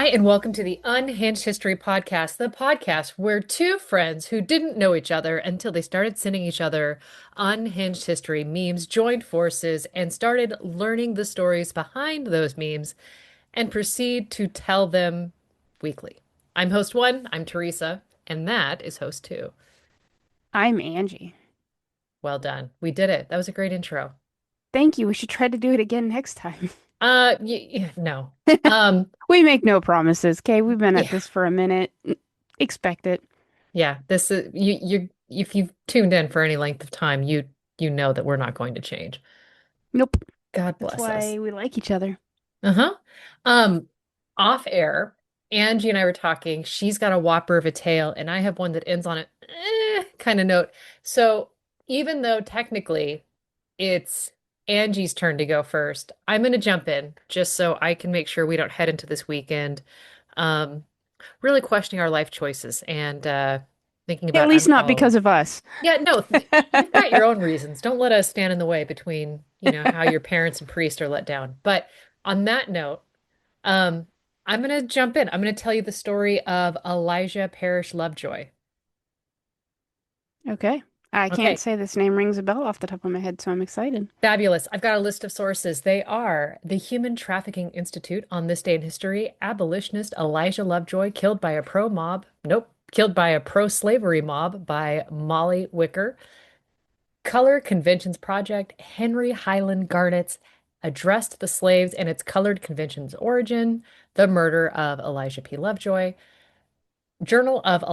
Hi, and welcome to the Unhinged History podcast, the podcast where two friends who didn't know each other until they started sending each other unhinged history memes joined forces and started learning the stories behind those memes and proceed to tell them weekly. I'm host one, I'm Theresa, and that is host two. I'm Angie. Well done. We did it. That was a great intro. Thank you. We should try to do it again next time. No. Um, We make no promises, okay? We've been at yeah. this for a minute. Expect it. Yeah, this is you if you've tuned in for any length of time, you know that we're not going to change. Nope. God That's bless us. why we like each other. Uh-huh. Um, Off air, Angie and I were talking. She's got a whopper of a tale, and I have one that ends on a kind of note. So even though technically it's Angie's turn to go first, I'm going to jump in just so I can make sure we don't head into this weekend. Um, really questioning our life choices and thinking At about least not unfollowing. because of us. Yeah, no, you've got your own reasons. Don't let us stand in the way between, how your parents and priest are let down. But on that note, um, I'm gonna jump in. I'm gonna tell you the story of Elijah Parish Lovejoy. Okay. I can't Okay, say this name rings a bell off the top of my head, so I'm excited. fabulous. I've got a list of sources. They are the Human Trafficking Institute on this day in history, abolitionist Elijah Lovejoy killed by a pro mob. Nope, killed by a pro-slavery mob by Molly Wicker. Color Conventions Project, Henry Highland Garnett's Addressed the Slaves and Its Colored Conventions Origin, The Murder of Elijah P. Lovejoy, Journal of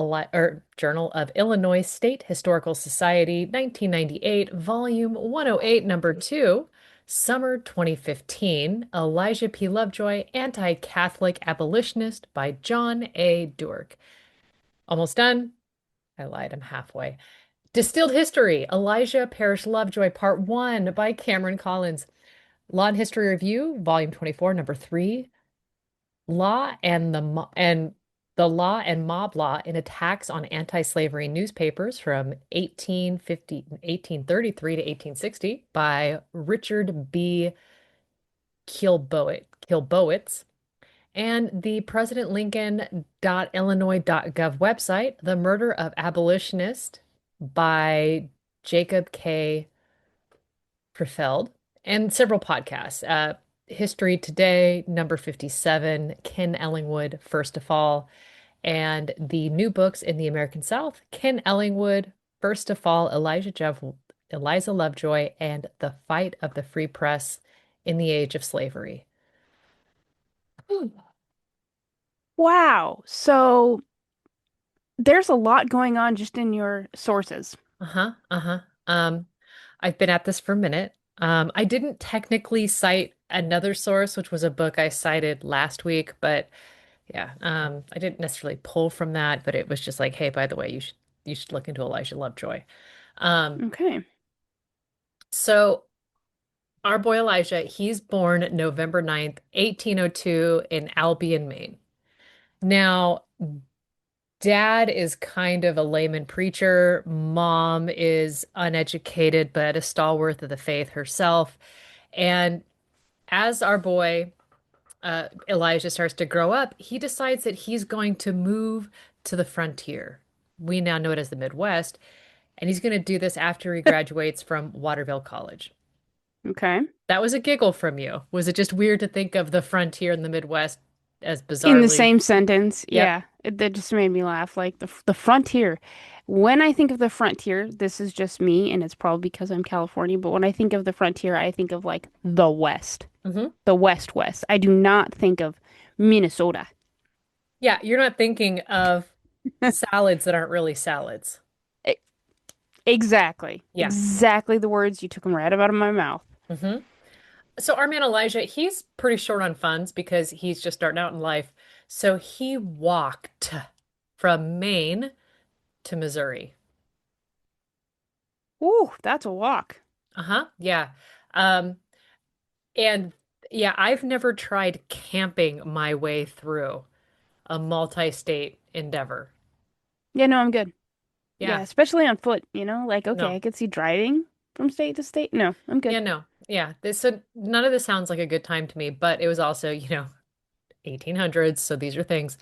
Illinois State Historical Society, 1998, Volume 108, Number 2, Summer 2015, Elijah P. Lovejoy, Anti-Catholic Abolitionist by John A. Durk. Almost done. I lied, I'm halfway. Distilled History, Elijah Parish Lovejoy, Part 1 by Cameron Collins. Law and History Review, Volume 24, Number 3. The Law and Mob Law in Attacks on Anti-Slavery Newspapers from 1833 to 1860 by Richard B. Kilbowitz. And the PresidentLincoln.Illinois.gov website, The Murder of Abolitionist by Jacob K. Prefeld, and several podcasts. History Today, number 57, Ken Ellingwood, First to Fall, and the new books in the American South, Ken Ellingwood, First to Fall, Eliza Lovejoy, and The Fight of the Free Press in the Age of Slavery. Wow. So there's a lot going on just in your sources. Uh-huh, uh-huh. Um, I've been at this for a minute. I didn't technically cite another source, which was a book I cited last week, but yeah, I didn't necessarily pull from that, but it was just like, hey, by the way, you should look into Elijah Lovejoy. Um, Okay. so our boy Elijah, he's born November 9th, 1802 in Albion, Maine. Now, dad is kind of a layman preacher. Mom is uneducated, but a stalwart of the faith herself. And as our boy Elijah starts to grow up, he decides that he's going to move to the frontier. We now know it as the Midwest, and he's going to do this after he graduates from Waterville College. Okay. That was a giggle from you. Was it just weird to think of the frontier in the Midwest as In the bizarrely? same sentence, Yep. yeah, that just made me laugh. Like the frontier. When I think of the frontier, this is just me, and it's probably because I'm California, but when I think of the frontier, I think of like the West, Hmm. the West West. I do not think of Minnesota. Yeah, you're not thinking of salads that aren't really salads. E- Exactly. Yeah. Exactly the words. You took them right out of my mouth. Hmm. So our man Elijah, he's pretty short on funds because he's just starting out in life. So he walked from Maine to Missouri. Ooh, that's a walk. Uh-huh. Yeah. Um, and yeah, I've never tried camping my way through a multi-state endeavor. Yeah, no, I'm good. Yeah, Yeah. especially on foot, like, okay, I No. could see driving from state to state. No, I'm good. Yeah, no. Yeah. This so none of this sounds like a good time to me, but it was also, 1800s, so these are things.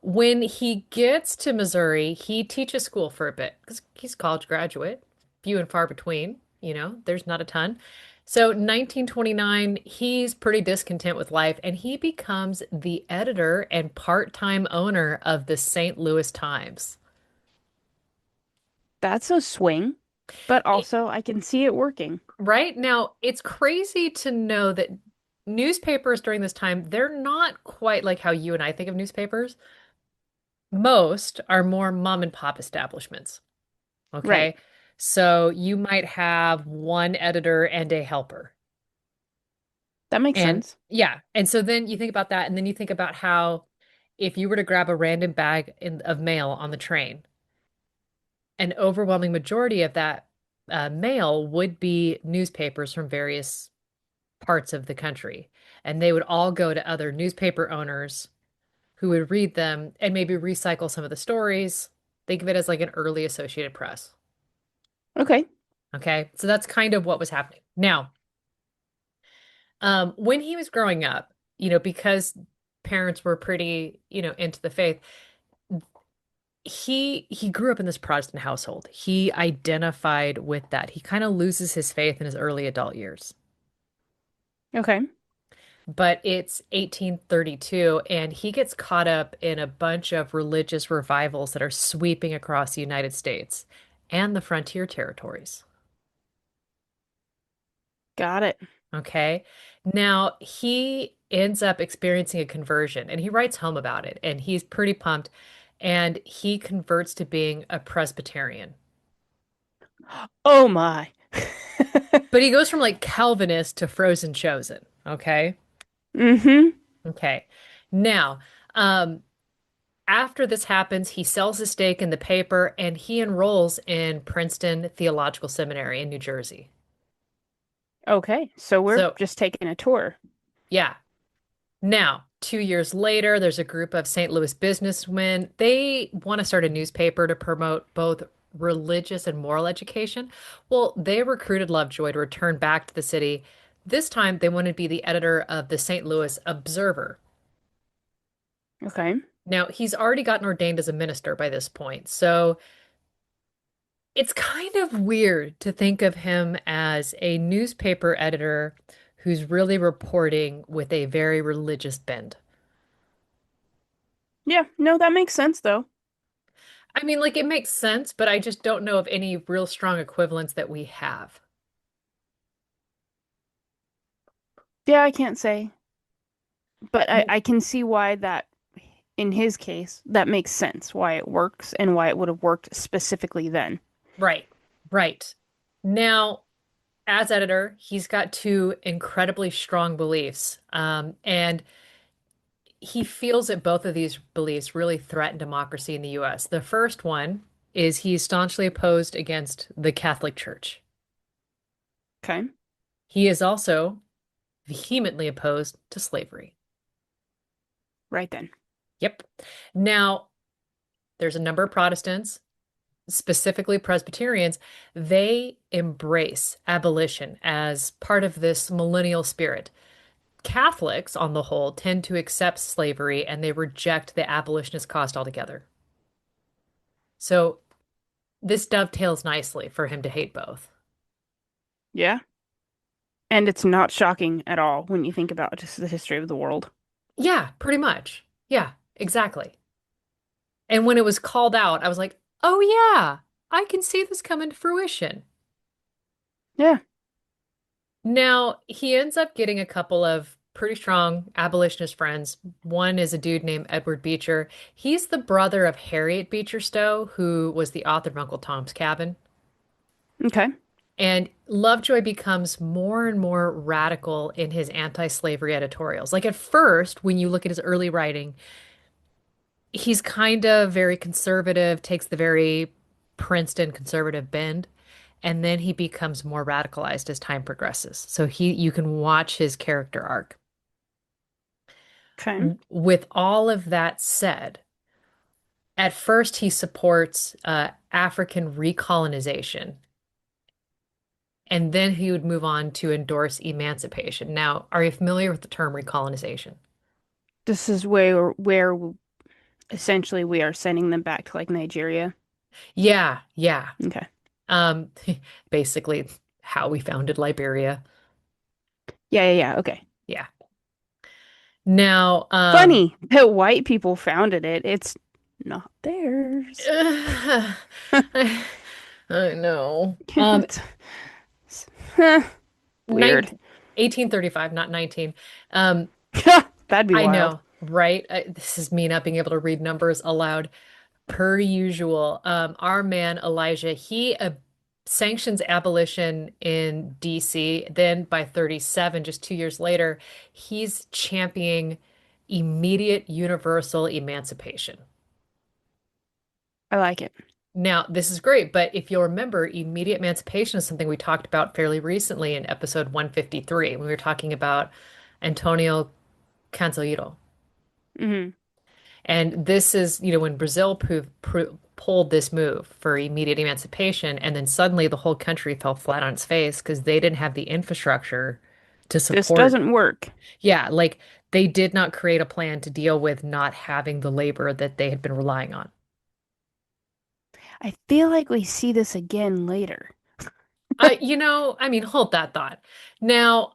When he gets to Missouri, he teaches school for a bit because he's a college graduate, few and far between, there's not a ton. So 1929, he's pretty discontent with life and he becomes the editor and part-time owner of the St. Louis Times. That's a swing, but It- also I can see it working. right now, it's crazy to know that newspapers during this time, they're not quite like how you and I think of newspapers. Most are more mom and pop establishments. Right. Okay. So you might have one editor and a helper. That makes And sense. yeah. And so then you think about that. And then you think about how if you were to grab a random bag of mail on the train, an overwhelming majority of that mail would be newspapers from various parts of the country. And they would all go to other newspaper owners who would read them and maybe recycle some of the stories. Think of it as like an early Associated Press. Okay. Okay. So that's kind of what was happening. Now, when he was growing up, because parents were pretty, into the faith, he grew up in this Protestant household. He identified with that. He kind of loses his faith in his early adult years. Okay. But it's 1832, and he gets caught up in a bunch of religious revivals that are sweeping across the United States and the frontier territories. Got it. Okay. Now he ends up experiencing a conversion and he writes home about it and he's pretty pumped and he converts to being a Presbyterian. Oh my. But he goes from like Calvinist to frozen chosen. Okay. Mm-hmm. Okay. Now, um, after this happens, he sells his stake in the paper and he enrolls in Princeton Theological Seminary in New Jersey. Okay. So we're So, just taking a tour. yeah. Now, 2 years later, there's a group of St. Louis businessmen. They want to start a newspaper to promote both religious and moral education. Well, they recruited Lovejoy to return back to the city. This time, they wanted to be the editor of the St. Louis Observer. Okay. Now, he's already gotten ordained as a minister by this point. So it's kind of weird to think of him as a newspaper editor who's really reporting with a very religious bent. Yeah. No, that makes sense though. I mean, like it makes sense, but I just don't know of any real strong equivalents that we have. Yeah, I can't say, but I, Mm. I can see why that, in his case, that makes sense, why it works and why it would have worked specifically then. Right, right. Now, as editor, he's got two incredibly strong beliefs. And he feels that both of these beliefs really threaten democracy in the US. The first one is he's staunchly opposed against the Catholic Church. Okay. He is also vehemently opposed to slavery. Right then. Yep. Now, there's a number of Protestants, specifically Presbyterians, they embrace abolition as part of this millennial spirit. Catholics, on the whole, tend to accept slavery and they reject the abolitionist cause altogether. So this dovetails nicely for him to hate both. Yeah. And it's not shocking at all when you think about just the history of the world. Yeah, pretty much. Yeah, exactly. And when it was called out, I was like, oh, yeah, I can see this coming to fruition. Yeah. Now, he ends up getting a couple of pretty strong abolitionist friends. One is a dude named Edward Beecher. He's the brother of Harriet Beecher Stowe, who was the author of Uncle Tom's Cabin. Okay. And Lovejoy becomes more and more radical in his anti-slavery editorials. Like at first, when you look at his early writing, he's kind of very conservative, takes the very Princeton conservative bend, and then he becomes more radicalized as time progresses. So you can watch his character arc. Okay. With all of that said, at first he supports African recolonization, and then he would move on to endorse emancipation. Now, are you familiar with the term recolonization? This is where essentially we are sending them back to like Nigeria. Yeah, yeah. Okay. Um, basically how we founded Liberia. Yeah, yeah, yeah. Okay. Yeah. Now, Funny that white people founded it. It's not theirs. I, I know. Weird. 19, 1835, not 19. Um, That'd be I wild. know, right? This is me not being able to read numbers aloud. Per usual, our man Elijah, he sanctions abolition in DC. Then by 37, just 2 years later, he's championing immediate universal emancipation. I like it. Now, this is great, but if you'll remember, immediate emancipation is something we talked about fairly recently in episode 153 when we were talking about Antonio Cancelero. Hmm. And this is, when Brazil pulled this move for immediate emancipation, and then suddenly the whole country fell flat on its face because they didn't have the infrastructure to This support. doesn't work. Yeah, like they did not create a plan to deal with not having the labor that they had been relying on. I feel like we see this again later. I mean, hold that thought. Now,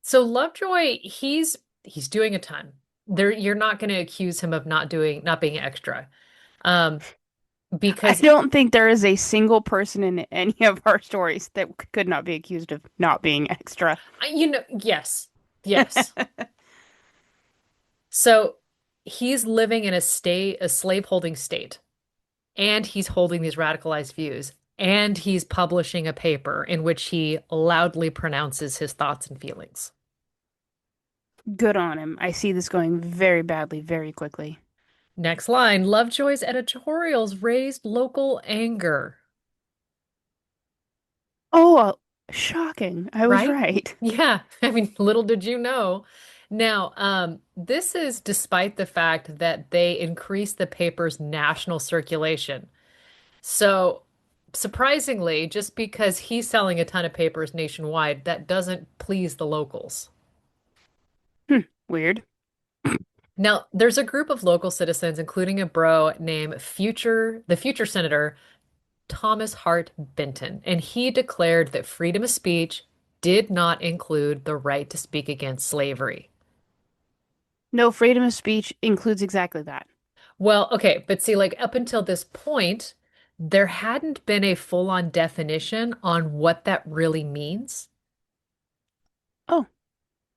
so Lovejoy, he's doing a ton. You're not going to accuse him of not being extra. Um, I because don't think there is a single person in any of our stories that could not be accused of not being extra. yes, yes. So he's living in a slave-holding state, and he's holding these radicalized views, and he's publishing a paper in which he loudly pronounces his thoughts and feelings. Good on him. I see this going very badly very quickly. Next line, Lovejoy's editorials raised local anger, Oh, shocking. I was right? right. Yeah, I mean, little did you know. Now, this is despite the fact that they increased the paper's national circulation. So, surprisingly, just because he's selling a ton of papers nationwide, that doesn't please the locals. Weird. Now, there's a group of local citizens, including a bro named the future Senator Thomas Hart Benton, and he declared that freedom of speech did not include the right to speak against slavery. No, freedom of speech includes exactly that. Well, okay, but see, like up until this point, there hadn't been a full-on definition on what that really means. Oh,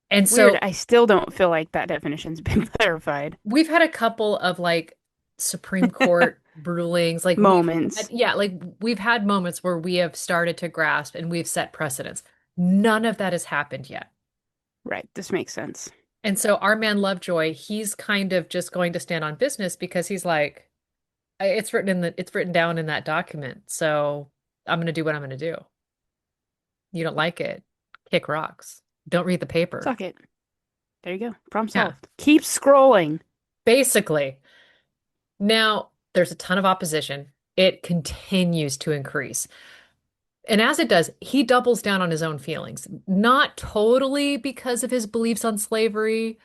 And weird. so I still don't feel like that definition's been clarified. we've had a couple of like Supreme Court rulings, like Moments. yeah, like we've had moments where we have started to grasp and we've set precedents. None of that has happened yet. Right. This makes sense. And so our man Lovejoy, he's kind of just going to stand on business because he's like, it's written down in that document. So I'm going to do what I'm going to do. You don't like it? Kick rocks. Don't read the paper. Suck it. There you go. Problem Yeah, solved. Keep scrolling. basically. Now, there's a ton of opposition. It continues to increase. And as it does, he doubles down on his own feelings, not totally because of his beliefs on slavery.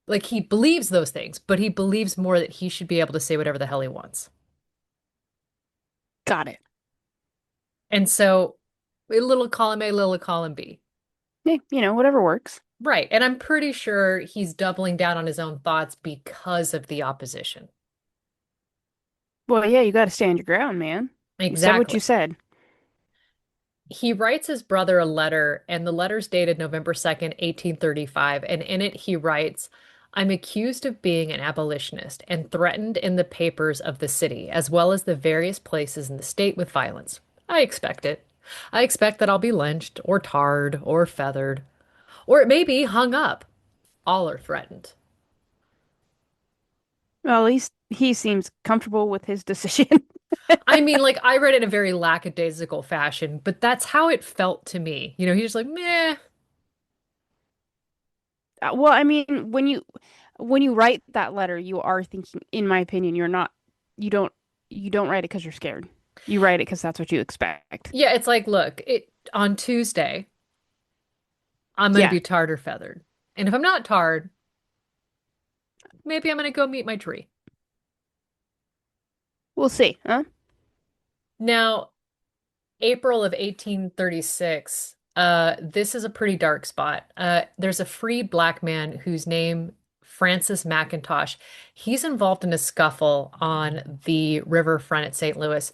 Like he believes those things, but he believes more that he should be able to say whatever the hell he wants. Got it. And so, a little column A, little column B. Hey, whatever works. Right. And I'm pretty sure he's doubling down on his own thoughts because of the opposition. Well, yeah, you got to stand your ground, man. You said what Exactly. you said. He writes his brother a letter, and the letter's dated November 2nd, 1835. And in it, he writes, I'm accused of being an abolitionist and threatened in the papers of the city, as well as the various places in the state with violence. I expect it. I expect that I'll be lynched or tarred or feathered, or it may be hung up. All are threatened. Well, at least he seems comfortable with his decision. I mean, like, I read it in a very lackadaisical fashion, but that's how it felt to me. He's just like, meh. Well, I mean, when you write that letter, you are thinking, in my opinion, you don't you don't write it because you're scared. You write it because that's what you expect. Yeah, it's like, look, on Tuesday, I'm going to Yeah. be tarred or feathered. And if I'm not tarred, maybe I'm going to go meet my tree. We'll see, huh? Now, April of 1836, this is a pretty dark spot. There's a free black man whose name Francis McIntosh. He's involved in a scuffle on the riverfront at St. Louis.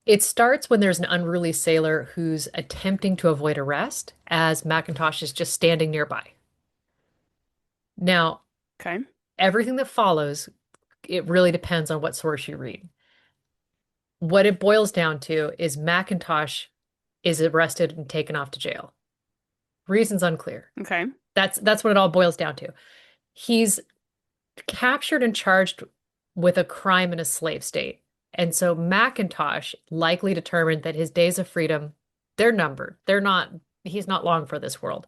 It starts when there's an unruly sailor who's attempting to avoid arrest as McIntosh is just standing nearby. Now, Okay. everything that follows, it really depends on what source you read. What it boils down to is McIntosh is arrested and taken off to jail. Reasons unclear. Okay. That's what it all boils down to. He's captured and charged with a crime in a slave state. And so McIntosh likely determined that his days of freedom, they're numbered. He's not long for this world.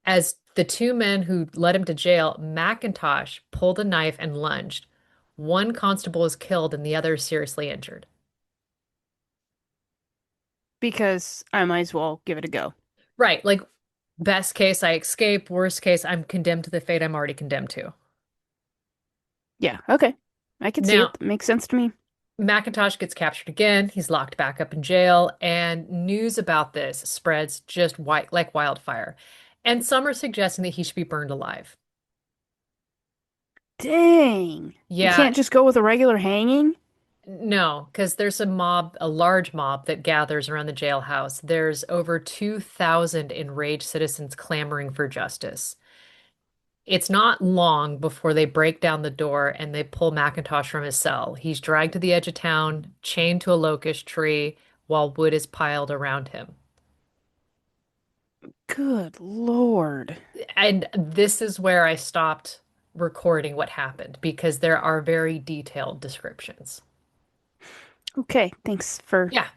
As the two men who led him to jail, McIntosh pulled a knife and lunged. One constable is killed and the other is seriously injured. Because I might as well give it a go. Right, like best case, I escape. Worst case, I'm condemned to the fate I'm already condemned to. Yeah, okay. I can see Now, it. That makes sense to me. McIntosh gets captured again. He's locked back up in jail, and news about this spreads just like wildfire. And some are suggesting that he should be burned alive. Dang. We Yeah, can't just go with a regular hanging? no, because there's a large mob that gathers around the jailhouse. There's over 2,000 enraged citizens clamoring for justice. It's not long before they break down the door and they pull McIntosh from his cell. He's dragged to the edge of town, chained to a locust tree, while wood is piled around him. Good Lord. And this is where I stopped recording what happened because there are very detailed descriptions. Okay, thanks for. Yeah.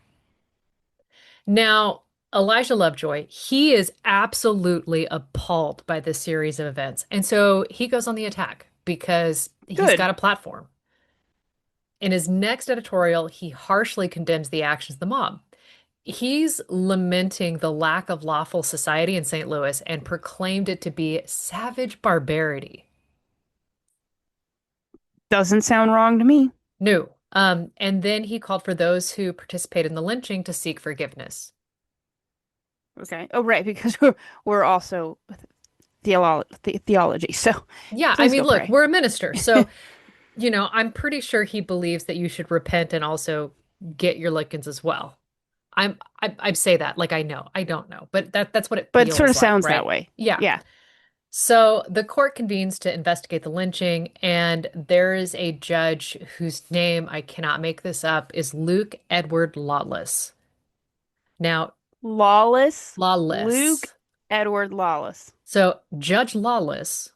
Now, Elijah Lovejoy, he is absolutely appalled by this series of events. And so he goes on the attack because he's Good. got a platform. In his next editorial, he harshly condemns the actions of the mob. He's lamenting the lack of lawful society in St. Louis and proclaimed it to be savage barbarity. Doesn't sound wrong to me. No. And then he called for those who participated in the lynching to seek forgiveness. Okay. Oh, right, because we're also theology, so Yeah, I please mean, go look, pray. we're a minister, so I'm pretty sure he believes that you should repent and also get your lickings as well. I say that like I know. I don't know, but that's what it But it sort of feels like, sounds that right? way. Yeah. Yeah. So the court convenes to investigate the lynching, and there is a judge whose name, I cannot make this up, is Luke Edward Lawless. Now, Lawless. Luke Lawless. Edward Lawless. So Judge Lawless,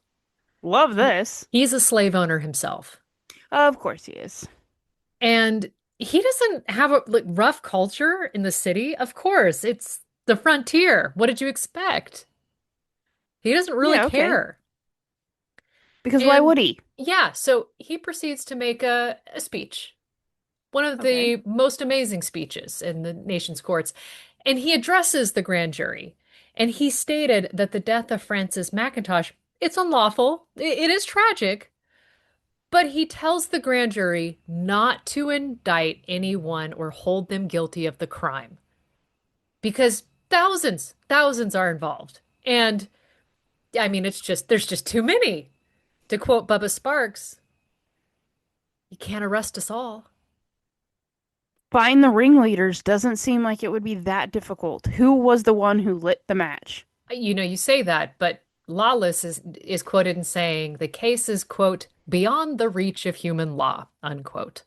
Love this. he's a slave owner himself. Of course he is. And he doesn't have a like rough culture in the city. Of course, it's the frontier. What did you expect? He doesn't really Yeah, okay. care. Because why And would he? yeah, so he proceeds to make a speech, one of Okay. the most amazing speeches in the nation's courts. And he addresses the grand jury. And he stated that the death of Francis McIntosh, it's unlawful. It is tragic. But he tells the grand jury not to indict anyone or hold them guilty of the crime because thousands are involved. And I mean, there's just too many. To quote Bubba Sparks, you can't arrest us all. Find the ringleaders doesn't seem like it would be that difficult. Who was the one who lit the match? You say that, but Lawless is quoted in saying the case is, quote, beyond the reach of human law, unquote.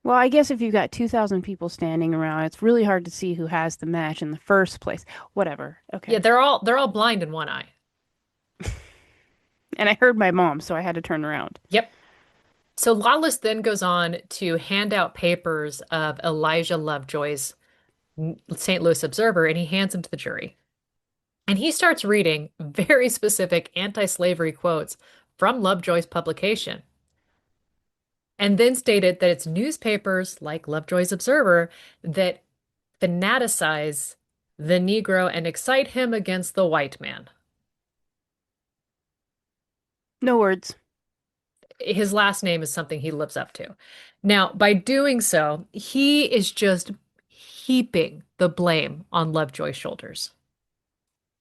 Well, I guess if you've got 2,000 people standing around, it's really hard to see who has the match in the first place. Whatever. Yeah, Okay. they're all blind in one eye. And I heard my mom, so I had to turn around. Yep. So Lawless then goes on to hand out papers of Elijah Lovejoy's St. Louis Observer, and he hands them to the jury. And he starts reading very specific anti-slavery quotes from Lovejoy's publication, and then stated that it's newspapers like Lovejoy's Observer that fanaticize the Negro and excite him against the white man. No words. his last name is something he lives up to. Now, by doing so, he is just heaping the blame on Lovejoy's shoulders.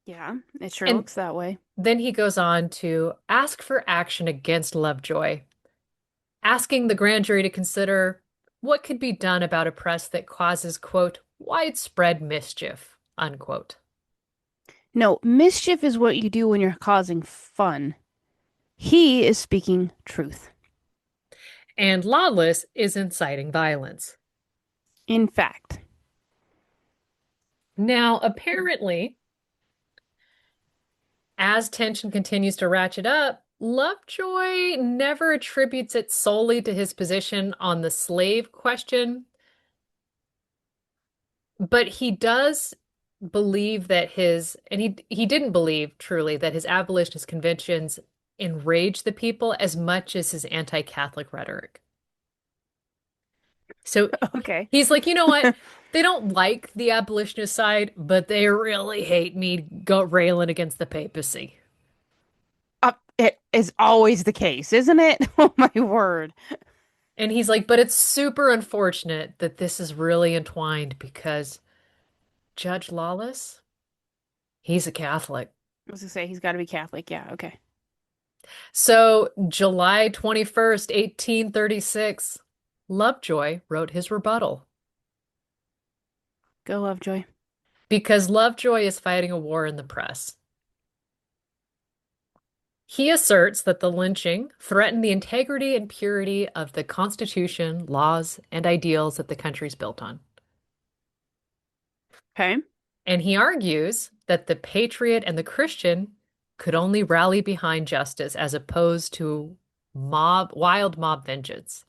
Yeah, it sure And looks that way. then he goes on to ask for action against Lovejoy, asking the grand jury to consider what could be done about a press that causes, quote, widespread mischief, unquote. No, mischief is what you do when you're causing fun. He is speaking truth. And lawless is inciting violence. In fact, Now, apparently, as tension continues to ratchet up, Lovejoy never attributes it solely to his position on the slave question, but he does believe that and he didn't believe truly that his abolitionist convictions enraged the people as much as his anti-Catholic rhetoric. So okay. he's like, you know what? They don't like the abolitionist side, but they really hate me go railing against the papacy. It is always the case, isn't it? Oh my word. And he's like, but it's super unfortunate that this is really entwined because Judge Lawless, he's a Catholic. I was gonna say he's got to be Catholic. Yeah, okay. So, July 21st, 1836, Lovejoy wrote his rebuttal Go Lovejoy. because Lovejoy is fighting a war in the press. He asserts that the lynching threatened the integrity and purity of the Constitution, laws, and ideals that the country's built on. Okay. And he argues that the patriot and the Christian could only rally behind justice as opposed to wild mob vengeance.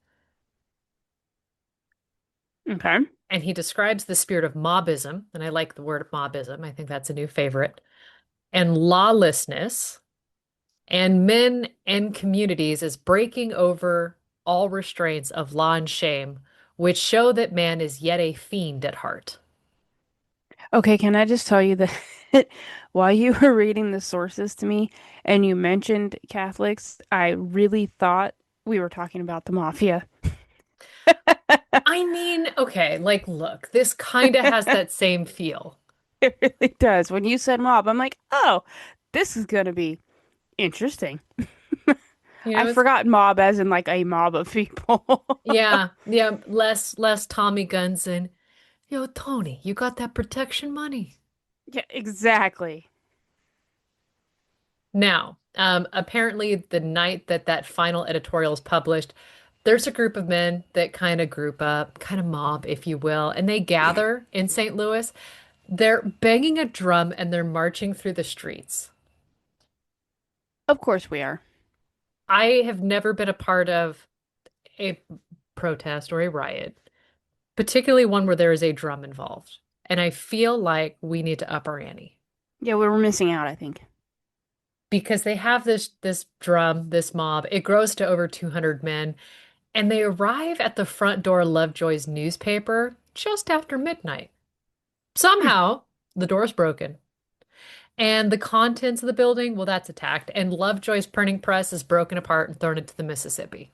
Okay. And he describes the spirit of mobism, and I like the word mobism. I think that's a new favorite, and lawlessness, and men and communities as breaking over all restraints of law and shame, which show that man is yet a fiend at heart. Okay, can I just tell you that while you were reading the sources to me and you mentioned Catholics, I really thought we were talking about the mafia. I mean, okay, like, look, this kind of has that same feel. It really does. When you said mob, I'm like, oh, this is gonna be interesting. You I know, it's forgot mob as in like a mob of people. yeah, yeah, less Tommy guns and yo, Tony, you got that protection money. Yeah, exactly. Now, apparently, the night that that final editorial is published, there's a group of men that kind of group up, kind of mob, if you will, and they gather in St. Louis. They're banging a drum and they're marching through the streets. Of course we are. I have never been a part of a protest or a riot, particularly one where there is a drum involved. And I feel like we need to up our ante Yeah, we were missing out, I think. because they have this drum, this mob. It grows to over 200 men. And they arrive at the front door of Lovejoy's newspaper just after midnight. Hmm. Somehow, the door's broken. And the contents of the building, well, that's attacked. And Lovejoy's printing press is broken apart and thrown into the Mississippi.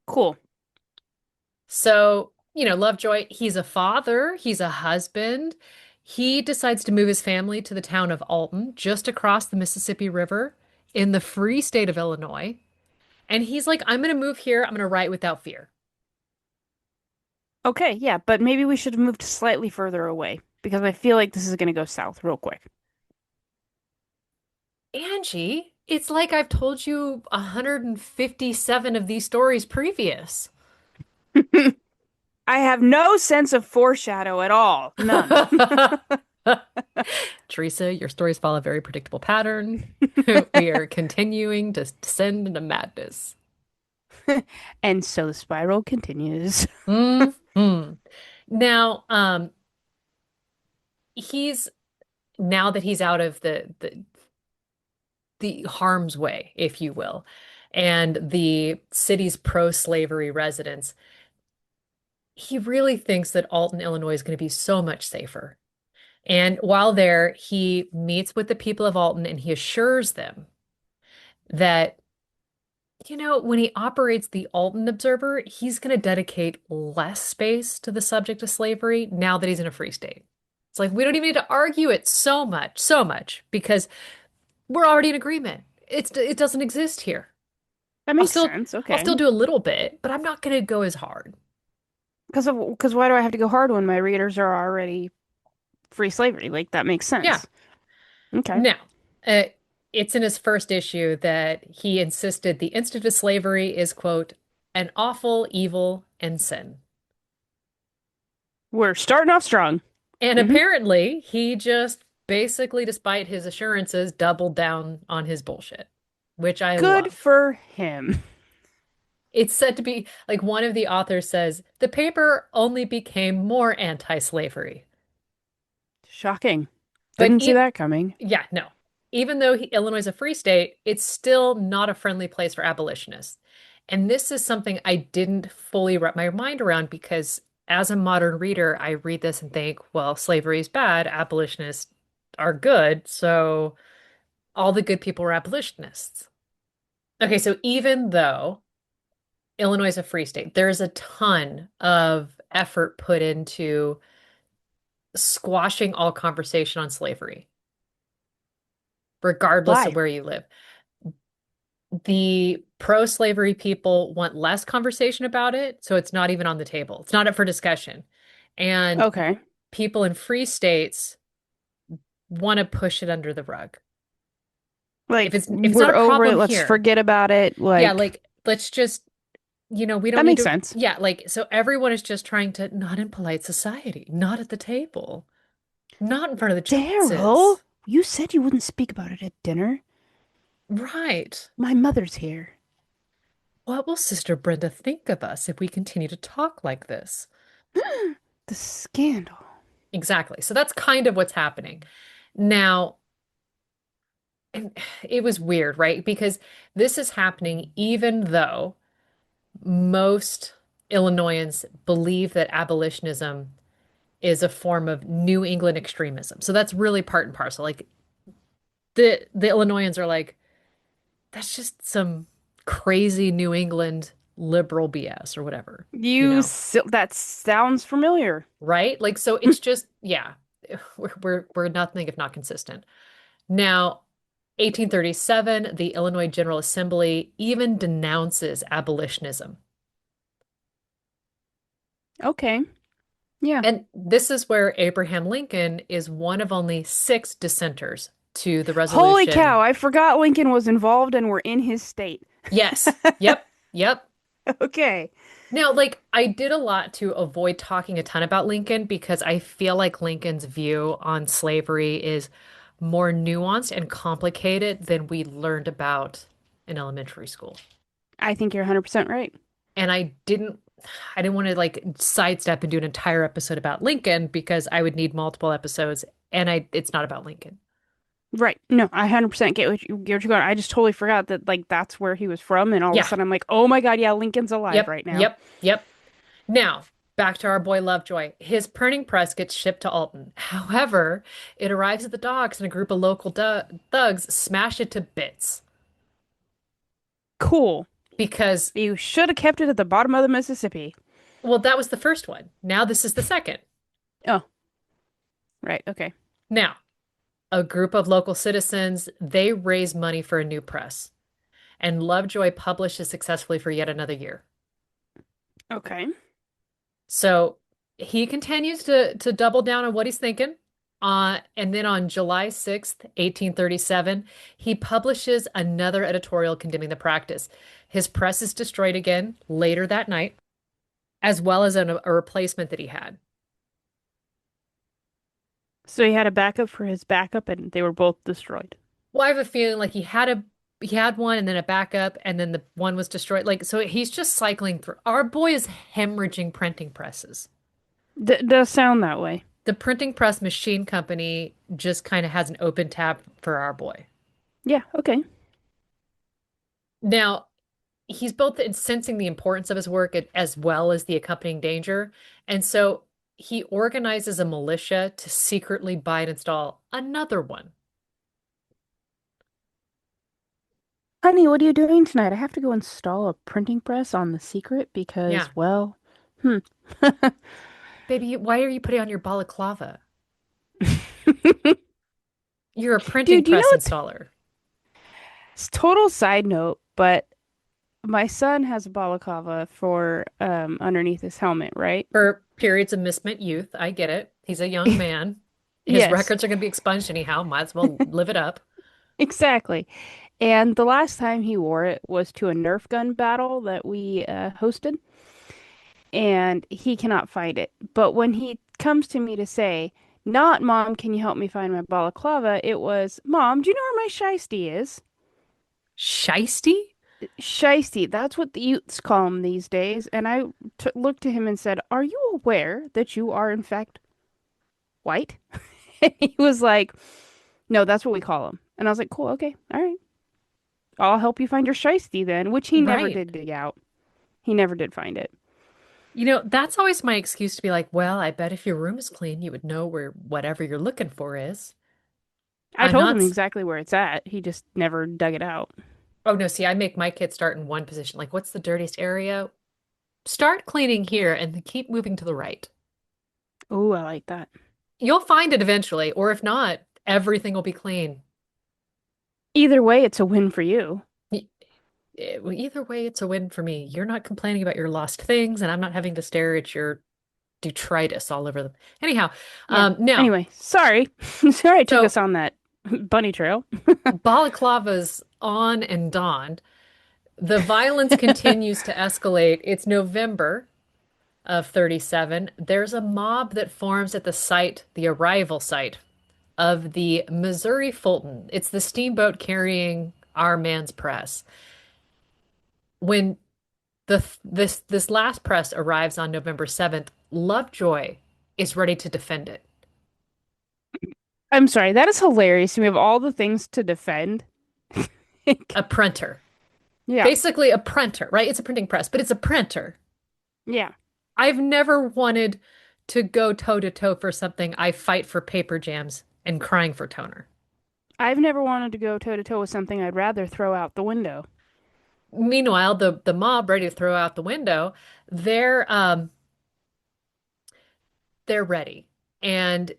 Cool. So, Lovejoy, he's a father, he's a husband. He decides to move his family to the town of Alton, just across the Mississippi River in the free state of Illinois. And he's like, I'm going to move here. I'm going to write without fear. Okay, yeah, but maybe we should have moved slightly further away because I feel like this is gonna go south real quick. Angie, it's like I've told you 157 of these stories previous. I have no sense of foreshadow at all. None. Teresa, your stories follow a very predictable pattern. We are continuing to descend into madness. And so the spiral continues. Hmm. Now, he's now that he's out of the harm's way, if you will, and the city's pro-slavery residents, he really thinks that Alton, Illinois is going to be so much safer. And while there, he meets with the people of Alton and he assures them that When he operates the Alton Observer, he's going to dedicate less space to the subject of slavery now that he's in a free state. It's like we don't even need to argue it so much, because we're already in agreement. It doesn't exist here. That I'll makes still sense. I'll Okay. still do a little bit, but I'm not going to go as hard. Because why do I have to go hard when my readers are already free slavery? Like that makes Yeah. sense. Okay. Now, uh, it's in his first issue that he insisted the instant of slavery is, quote, an awful evil and sin. We're starting off strong. And Hmm. apparently, he just basically, despite his assurances, doubled down on his bullshit, which I Good love. for him. It's said to be like one of the authors says, the paper only became more anti-slavery. Shocking. But Didn't see e that coming. Yeah, no. Even though Illinois is a free state, it's still not a friendly place for abolitionists. And this is something I didn't fully wrap my mind around because as a modern reader, I read this and think, well, slavery is bad, abolitionists are good, so all the good people were abolitionists. Okay, so even though Illinois is a free state, there's a ton of effort put into squashing all conversation on slavery, regardless of Why? where you live. The pro-slavery people want less conversation about it, so it's not even on the table. It's not up for discussion. And Okay. people in free states want to push it under the rug. If Like it's not we're a over it. problem Let's here, forget about it. yeah, Like like let's just, we don't that need makes to, sense. yeah, like so everyone is just trying to not in polite society, not at the table, not in front of the Daryl, Joneses. you said you wouldn't speak about it at dinner. Right. My mother's here. What will Sister Brenda think of us if we continue to talk like this? The scandal. Exactly. So that's kind of what's happening. Now, and it was weird, right? Because this is happening even though most Illinoisans believe that abolitionism is a form of New England extremism. So that's really part and parcel. Like the Illinoisans are like, that's just some crazy New England liberal BS or whatever, That sounds familiar. right? Like so it's just, yeah, we're nothing if not consistent. Now, 1837, the Illinois General Assembly even denounces abolitionism. Okay. Yeah. And this is where Abraham Lincoln is one of only six dissenters to the Holy resolution. cow, I forgot Lincoln was involved and we're in his state. Yes. Yep. Yep. Okay. Now, like, I did a lot to avoid talking a ton about Lincoln because I feel like Lincoln's view on slavery is more nuanced and complicated than we learned about in elementary school. I think you're 100% right. And I didn't want to like sidestep and do an entire episode about Lincoln because I would need multiple episodes and it's not about Lincoln. Right. No, I 100% get what you're going. I just totally forgot that like that's where he was from and all of a Yeah. sudden I'm like, "Oh my God, yeah, Lincoln's alive Yep. right now." Yep. Yep. Now, back to our boy Lovejoy. His printing press gets shipped to Alton. However, it arrives at the docks and a group of local thugs smash it to bits Cool. because, You should have kept it at the bottom of the Mississippi. well, that was the first one. Now this is the second. Oh, right. Okay. Now, a group of local citizens, they raise money for a new press, and Lovejoy publishes successfully for yet another year. Okay. So he continues to double down on what he's thinking. And then on July 6th, 1837, he publishes another editorial condemning the practice. His press is destroyed again later that night, as well as a replacement that he had. So he had a backup for his backup and they were both destroyed. Well, I have a feeling like he had one and then a backup and then the one was destroyed. Like so he's just cycling through. Our boy is hemorrhaging printing presses. D Does sound that way. The printing press machine company just kind of has an open tab for our boy. Yeah, okay. Now, he's both sensing the importance of his work as well as the accompanying danger. And so he organizes a militia to secretly buy and install another one. Honey, what are you doing tonight? I have to go install a printing press on the secret because, Yeah. well, hmm. Baby, why are you putting on your balaclava? You're a printing Dude, you know press what? installer. It's total side note, but my son has a balaclava for underneath his helmet, right? For periods of misspent youth, I get it. He's a young man. His Yes, records are going to be expunged anyhow. Might as well live it up. exactly. And the last time he wore it was to a Nerf gun battle that we hosted, and he cannot find it. But when he comes to me to say, not, Mom, can you help me find my balaclava? It was, Mom, do you know where my shiesty is? Shiesty? Shiesty, that's what the youths call him these days. And I t looked to him and said, are you aware that you are, in fact, white? And he was like, no, that's what we call him. And I was like, cool, okay, all right. I'll help you find your shiesty then, which he never Right. did dig out. He never did find it. That's always my excuse to be like, well, I bet if your room is clean, you would know where whatever you're looking for is. I I'm told not, him s- exactly where it's at. He just never dug it out. oh no, see, I make my kids start in one position. Like, what's the dirtiest area? Start cleaning here and then keep moving to the right. Oh, I like that. You'll find it eventually, or if not, everything will be clean. Either way, it's a win for you. Y- well, either way, it's a win for me. You're not complaining about your lost things, and I'm not having to stare at your detritus all over them. Anyhow, Yeah. now, Anyway, sorry. Sorry I took so us on that bunny trail. balaclava's on and on. The violence continues to escalate. It's November of 37. There's a mob that forms at the site, the arrival site of the Missouri Fulton. It's the steamboat carrying our man's press. When this last press arrives on November 7th, Lovejoy is ready to defend it. I'm sorry, that is hilarious. We have all the things to defend. A printer. Yeah. Basically a printer, right? It's a printing press, but it's a printer. Yeah. I've never wanted to go toe to toe for something. I fight for paper jams and crying for toner. I've never wanted to go toe to toe with something I'd rather throw out the window. Meanwhile, the mob ready to throw out the window, they're um they're ready. And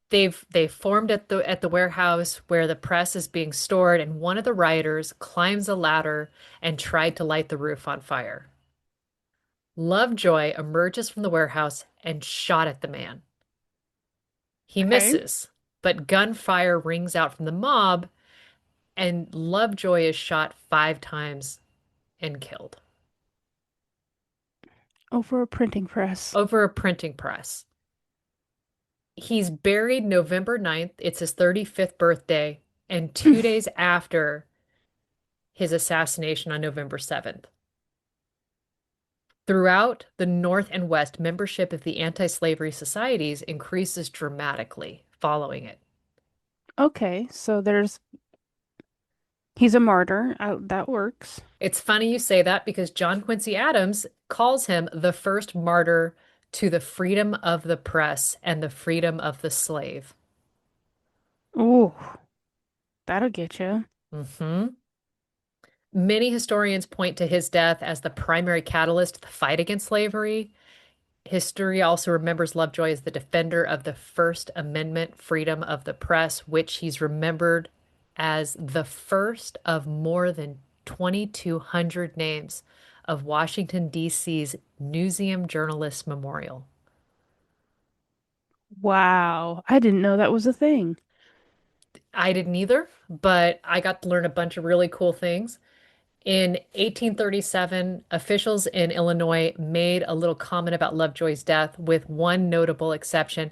they've formed at the warehouse where the press is being stored, and one of the rioters climbs a ladder and tried to light the roof on fire. Lovejoy emerges from the warehouse and shot at the man. He Okay. misses, but gunfire rings out from the mob, and Lovejoy is shot 5 times and killed Over a printing press. over a printing press. He's buried November 9th. It's his 35th birthday, and 2 days after his assassination on November 7th. Throughout the North and West, membership of the anti-slavery societies increases dramatically following it. Okay, so he's a martyr. That works. It's funny you say that because John Quincy Adams calls him the first martyr to the freedom of the press and the freedom of the slave. Ooh, that'll get you. Hmm. Many historians point to his death as the primary catalyst to the fight against slavery. History also remembers Lovejoy as the defender of the First Amendment freedom of the press, which he's remembered as the first of more than 2,200 names of Washington, D.C.'s Newseum Journalists Memorial. Wow, I didn't know that was a thing. I didn't either, but I got to learn a bunch of really cool things. In 1837, officials in Illinois made a little comment about Lovejoy's death, with one notable exception.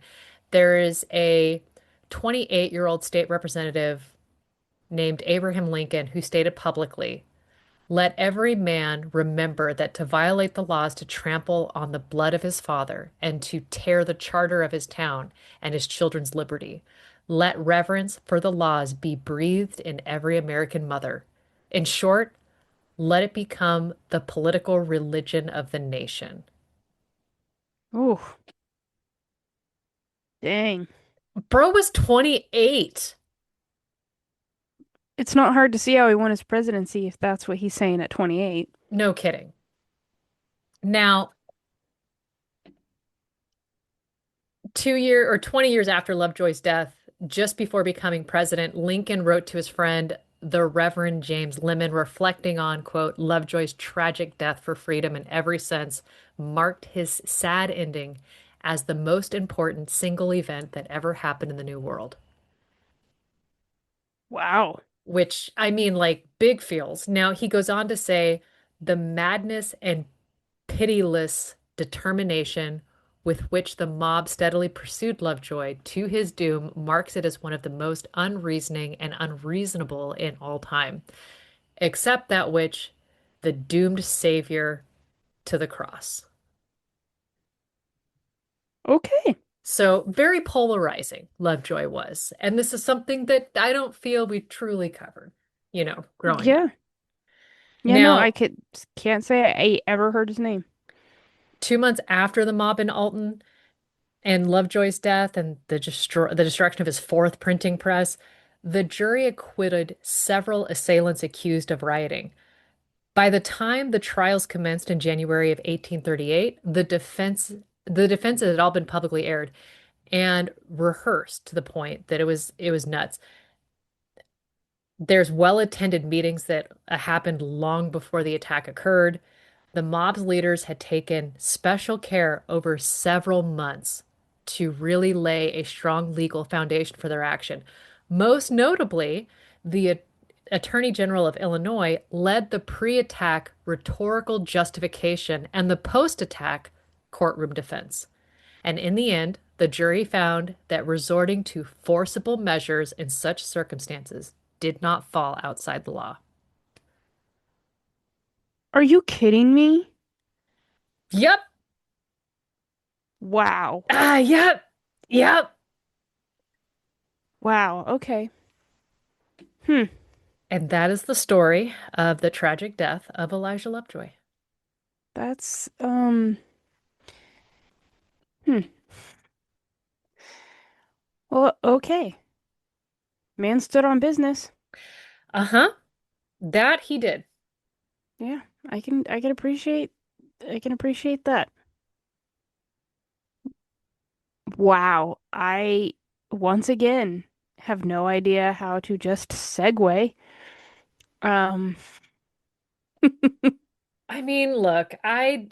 There is a 28-year-old state representative named Abraham Lincoln who stated publicly, "Let every man remember that to violate the laws, to trample on the blood of his father, and to tear the charter of his town and his children's liberty. Let reverence for the laws be breathed in every American mother. In short, let it become the political religion of the nation." Ooh, dang. Bro was 28. It's not hard to see how he won his presidency if that's what he's saying at 28. No kidding. Now, 2 year or 20 years after Lovejoy's death, just before becoming president, Lincoln wrote to his friend, the Reverend James Lemon, reflecting on, quote, Lovejoy's tragic death for freedom in every sense marked his sad ending as the most important single event that ever happened in the New World. Wow. Which, I mean, like big feels. Now, he goes on to say, the madness and pitiless determination with which the mob steadily pursued Lovejoy to his doom marks it as one of the most unreasoning and unreasonable in all time, except that which the doomed Savior to the cross. Okay. So, very polarizing, Lovejoy was. And this is something that I don't feel we truly covered, growing up. Yeah. Yeah, no, I Now, can't say I ever heard his name. 2 months after the mob in Alton, and Lovejoy's death and the destruction of his fourth printing press, the jury acquitted several assailants accused of rioting. By the time the trials commenced in January of 1838, the defenses had all been publicly aired and rehearsed to the point that it was nuts. There's well-attended meetings that happened long before the attack occurred. The mob's leaders had taken special care over several months to really lay a strong legal foundation for their action. Most notably, the Attorney General of Illinois led the pre-attack rhetorical justification and the post-attack courtroom defense. And in the end, the jury found that resorting to forcible measures in such circumstances did not fall outside the law. Are you kidding me? Yep. Wow. Yep. Yep. Wow. Okay. Hmm. And that is the story of the tragic death of Elijah Lovejoy. That's hmm. Well, okay. Man stood on business. Uh-huh. That he did. Yeah, I can appreciate that. Wow. I once again have no idea how to just segue. Um, I mean, look, I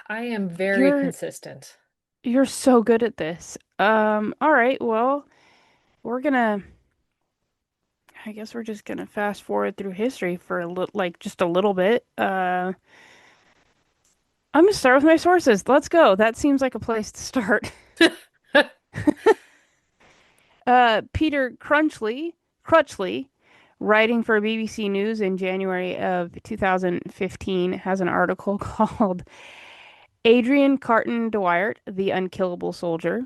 am very you're consistent. you're so good at this. All right, well, we're gonna I guess we're just gonna fast forward through history for a little like just a little bit. I'm gonna start with my sources. Let's go. That seems like a place to start. Peter Crutchley, writing for BBC News in January of 2015, has an article called Adrian Carton de Wiart, the Unkillable Soldier.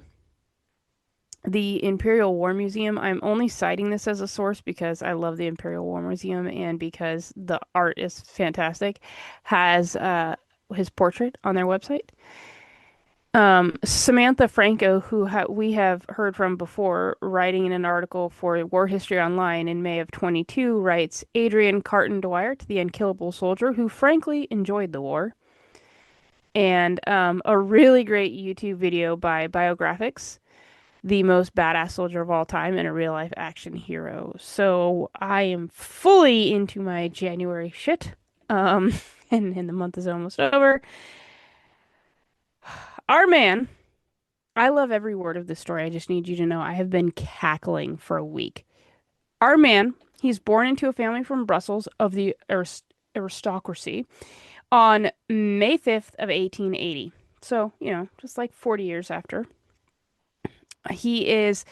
The Imperial War Museum, I'm only citing this as a source because I love the Imperial War Museum and because the art is fantastic, has his portrait on their website. Samantha Franco, who we have heard from before, writing in an article for War History Online in May of 22, writes Adrian Carton de Wiart, the unkillable soldier who frankly enjoyed the war, and a really great YouTube video by Biographics, the most badass soldier of all time and a real life action hero. So I am fully into my January shit. Um, and the month is almost over. Our man. I love every word of this story. I just need you to know I have been cackling for a week. Our man, he's born into a family from Brussels of the aristocracy on May 5th of 1880. So, just like 40 years after. He is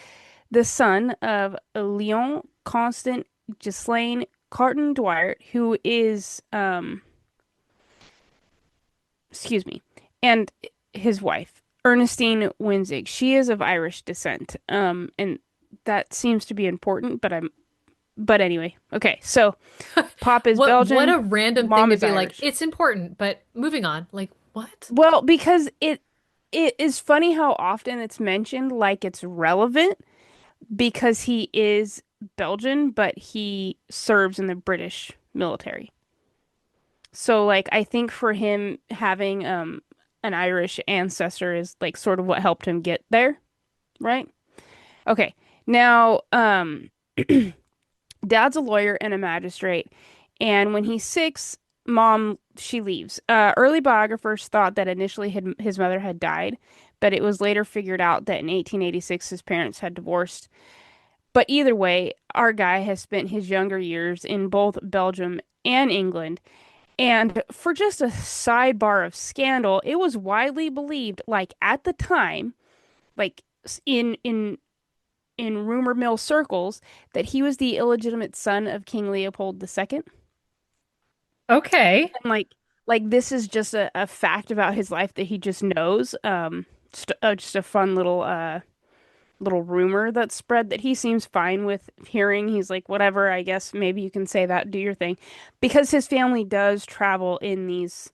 the son of Leon Constant Ghislaine Carton de Wiart, who is, excuse me, and his wife, Ernestine Winzig. She is of Irish descent. And that seems to be important, but anyway. Okay, so Pop is What Belgian, a random thing Mom to is be like, Irish. it's important, but moving on. Like, what? Well, because it is funny how often it's mentioned like it's relevant because he is Belgian, but he serves in the British military. So like I think for him having an Irish ancestor is like sort of what helped him get there, right? Okay. Now, dad's a lawyer and a magistrate, and when he's 6, mom she leaves. Early biographers thought that initially his mother had died, but it was later figured out that in 1886 his parents had divorced. But either way, our guy has spent his younger years in both Belgium and England. And for just a sidebar of scandal, it was widely believed, like at the time, like in rumor mill circles, that he was the illegitimate son of King Leopold II. Okay. And like this is just a fact about his life that he just knows. Just a fun little rumor that spread that he seems fine with hearing. He's like, whatever, I guess maybe you can say that, do your thing. Because his family does travel in these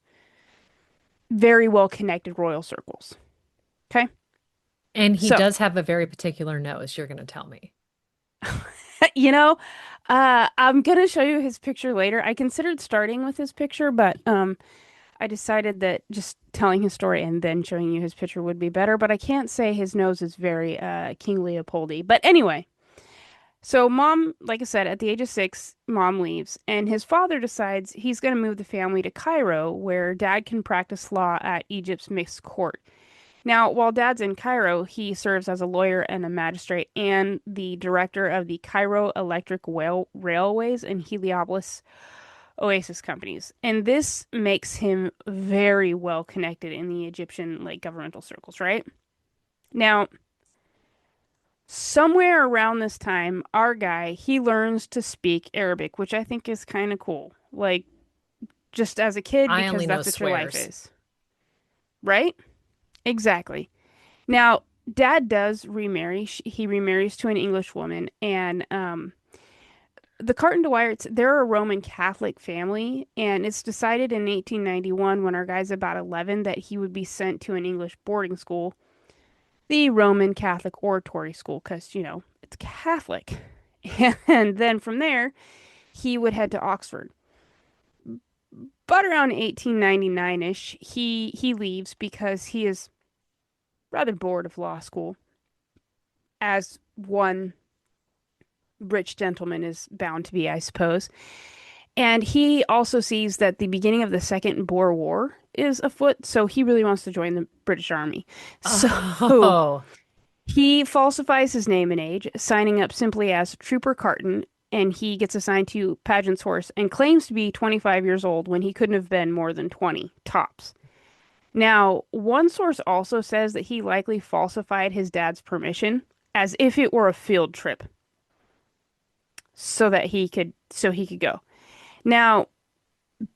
very well connected royal circles. Okay. And he So, does have a very particular nose, you're going to tell me. you know, I'm gonna show you his picture later. I considered starting with his picture, but I decided that just telling his story and then showing you his picture would be better. But I can't say his nose is very King Leopoldy. But anyway, so mom, like I said, at the age of 6, mom leaves, and his father decides he's gonna move the family to Cairo, where dad can practice law at Egypt's mixed court. Now, while Dad's in Cairo, he serves as a lawyer and a magistrate and the director of the Cairo Electric Railways and Heliopolis Oasis companies. And this makes him very well connected in the Egyptian like governmental circles, right? Now, somewhere around this time, our guy, he learns to speak Arabic, which I think is kind of cool. Like just as a kid I because only know that's what your life swears. is, right? Exactly. Now, Dad does remarry. He remarries to an English woman, and the Carton de Wiarts, they're a Roman Catholic family, and it's decided in 1891 when our guy's about 11 that he would be sent to an English boarding school, the Roman Catholic Oratory School, because, it's Catholic. And then from there, he would head to Oxford. But around 1899-ish, he leaves because he is rather bored of law school, as one rich gentleman is bound to be, I suppose. And he also sees that the beginning of the Second Boer War is afoot, so he really wants to join the British Army. So Oh, he falsifies his name and age, signing up simply as Trooper Carton, and he gets assigned to Pageant's horse and claims to be 25 years old when he couldn't have been more than 20, tops. Now, one source also says that he likely falsified his dad's permission as if it were a field trip so he could go. Now,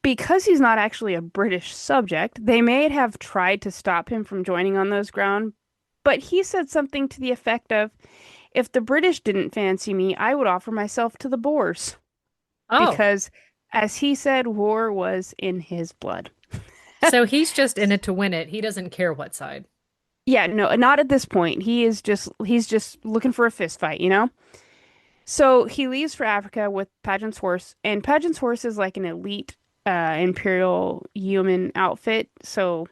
because he's not actually a British subject, they may have tried to stop him from joining on those grounds, but he said something to the effect of, if the British didn't fancy me, I would offer myself to the Boers. oh. Because, as he said, war was in his blood. So he's just in it to win it. He doesn't care what side. Yeah, no, not at this point. He's just looking for a fist fight, you know? So he leaves for Africa with Pageant's horse, and Pageant's horse is like an elite imperial human outfit. So,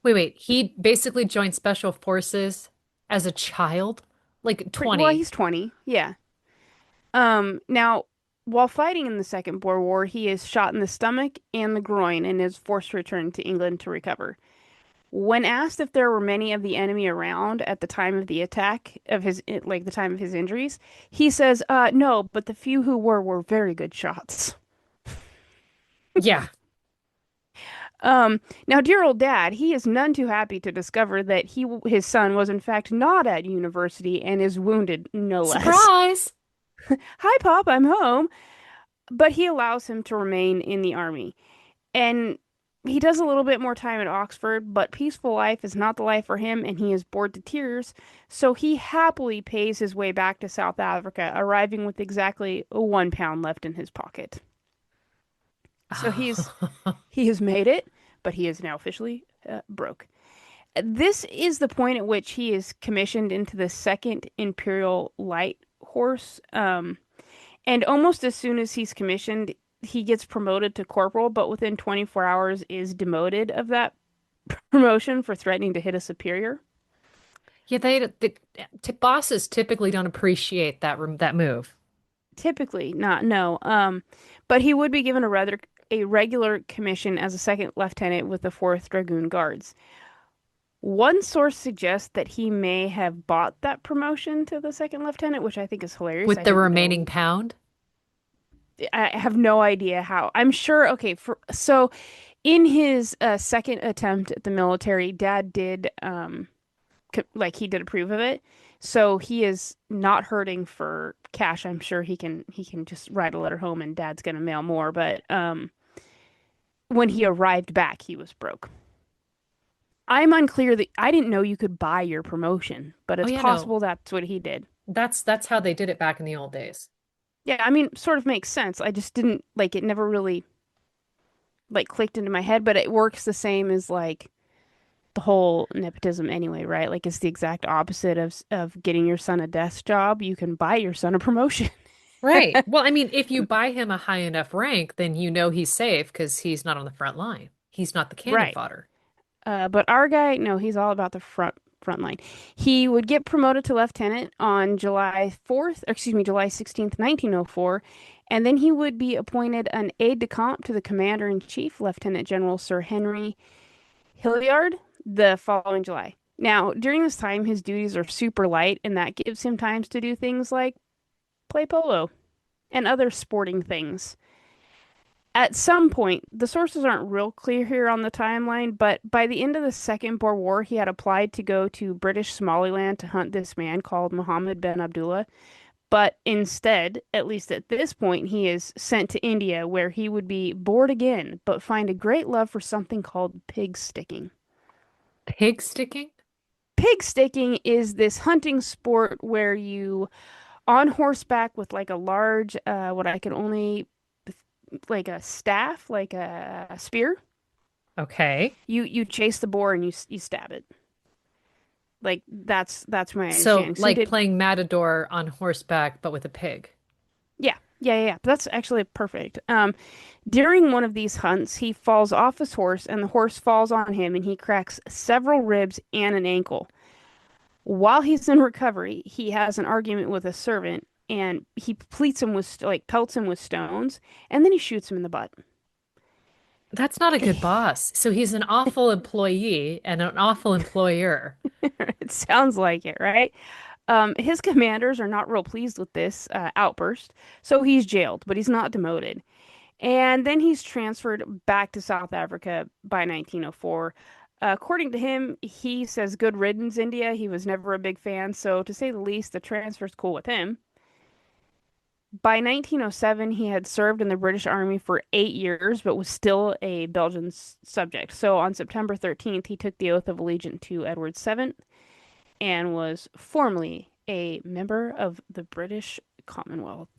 Wait, wait. He basically joined special forces as a child, like well, 20. he's 20. Yeah. Now, while fighting in the Second Boer War, he is shot in the stomach and the groin and is forced to return to England to recover. When asked if there were many of the enemy around at the time of the attack of like the time of his injuries, he says, no, but the few who were very good shots. Yeah. Now, dear old dad, he is none too happy to discover that his son was in fact not at university and is wounded, no less. Surprise. Hi, Pop, I'm home. But he allows him to remain in the army. And he does a little bit more time at Oxford, but peaceful life is not the life for him, and he is bored to tears. So he happily pays his way back to South Africa, arriving with exactly £1 left in his pocket. So he has made it, but he is now officially broke. This is the point at which he is commissioned into the Second Imperial Light Horse. And almost as soon as he's commissioned, he gets promoted to corporal, but within 24 hours is demoted of that promotion for threatening to hit a superior. Yeah, bosses typically don't appreciate that move. Typically, not no. But he would be given a regular commission as a second lieutenant with the 4th Dragoon Guards. One source suggests that he may have bought that promotion to the second lieutenant, which I think is hilarious. With I the didn't remaining know. pound? I have no idea how. I'm sure. Okay, so in his second attempt at the military, Dad did like he did approve of it. So he is not hurting for cash. I'm sure he can just write a letter home and Dad's gonna mail more. But when he arrived back, he was broke. I'm unclear that I didn't know you could buy your promotion, but Oh it's yeah, no. possible that's what he did. That's how they did it back in the old days. Yeah, I mean, sort of makes sense. I just didn't like it never really like clicked into my head, but it works the same as like the whole nepotism anyway, right? Like it's the exact opposite of getting your son a desk job. You can buy your son a promotion. Right. Well, I mean, if you buy him a high enough rank, then you know he's safe because he's not on the front line. He's not the cannon Right. fodder. But our guy, no, he's all about the front line. He would get promoted to lieutenant on July 4th, or excuse me, July 16th, 1904, and then he would be appointed an aide-de-camp to the commander-in-chief, Lieutenant General Sir Henry Hilliard, the following July. Now, during this time, his duties are super light, and that gives him times to do things like play polo and other sporting things. At some point, the sources aren't real clear here on the timeline, but by the end of the Second Boer War, he had applied to go to British Somaliland to hunt this man called Muhammad bin Abdullah. But instead, at least at this point, he is sent to India where he would be bored again, but find a great love for something called pig sticking. Pig sticking? Pig sticking is this hunting sport where you on horseback with like a large, what I can only like a staff, like a spear. Okay. You chase the boar and you stab it. Like that's my So, understanding. So he like did, playing Matador on horseback, but with a pig. yeah. That's actually perfect. During one of these hunts, he falls off his horse and the horse falls on him and he cracks several ribs and an ankle. While he's in recovery, he has an argument with a servant and he pleats him with like pelts him with stones and then he shoots him in the butt. That's not a good boss. So he's an awful employee and an awful employer. It sounds like it, right? His commanders are not real pleased with this outburst, so he's jailed, but he's not demoted. And then he's transferred back to South Africa by 1904. According to him, he says good riddance, India. He was never a big fan, so to say the least, the transfer's cool with him. By 1907, he had served in the British Army for 8 years, but was still a Belgian subject. So on September 13th, he took the oath of allegiance to Edward VII and was formally a member of the British Commonwealth.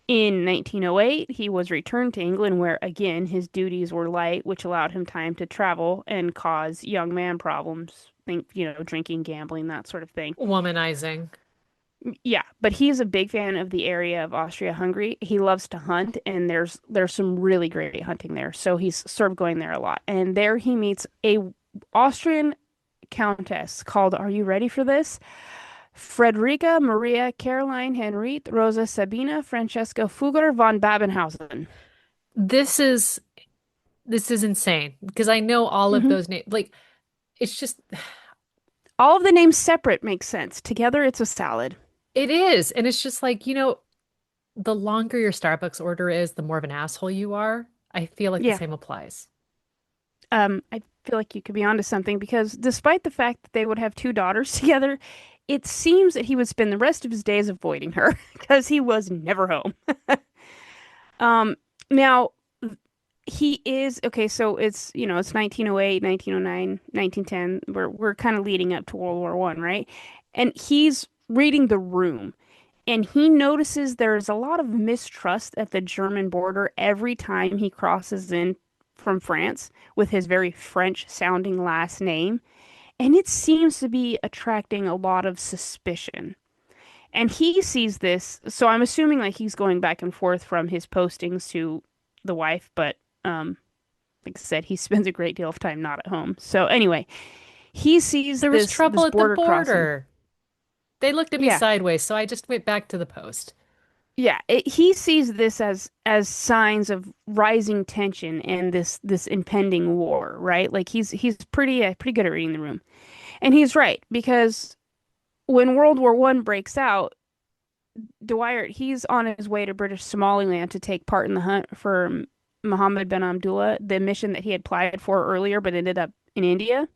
In 1908, he was returned to England, where again his duties were light, which allowed him time to travel and cause young man problems. Think, drinking, gambling, that sort of thing. Womanizing. Yeah, but he's a big fan of the area of Austria-Hungary. He loves to hunt, and there's some really great hunting there. So he's sort of going there a lot. And there he meets a Austrian countess called, are you ready for this? Frederica Maria Caroline Henriette Rosa Sabina Francesca Fugger von Babenhausen. This is this is insane because I know all of Hmm. those names. Like it's just All of the names separate make sense. Together, it's a salad. it is. And it's just like, the longer your Starbucks order is, the more of an asshole you are. I feel like the Yeah. same applies. I feel like you could be onto something because despite the fact that they would have two daughters together, it seems that he would spend the rest of his days avoiding her because he was never home. Um, now he is okay, so it's 1908, 1909, 1910. We're kind of leading up to World War One, right? And he's reading the room and he notices there's a lot of mistrust at the German border every time he crosses in from France with his very French sounding last name. And it seems to be attracting a lot of suspicion. And he sees this, so I'm assuming like he's going back and forth from his postings to the wife, but um, like I said, he spends a great deal of time not at home. So anyway, he sees There was this trouble at the border crossing. border. They looked at me Yeah, sideways, so I just went back to the post. yeah. He sees this as signs of rising tension and this impending war, right? Like he's pretty good at reading the room, and he's right because when World War One breaks out, de Wiart, he's on his way to British Somaliland to take part in the hunt for Muhammad bin Abdullah, the mission that he had applied for earlier, but ended up in India.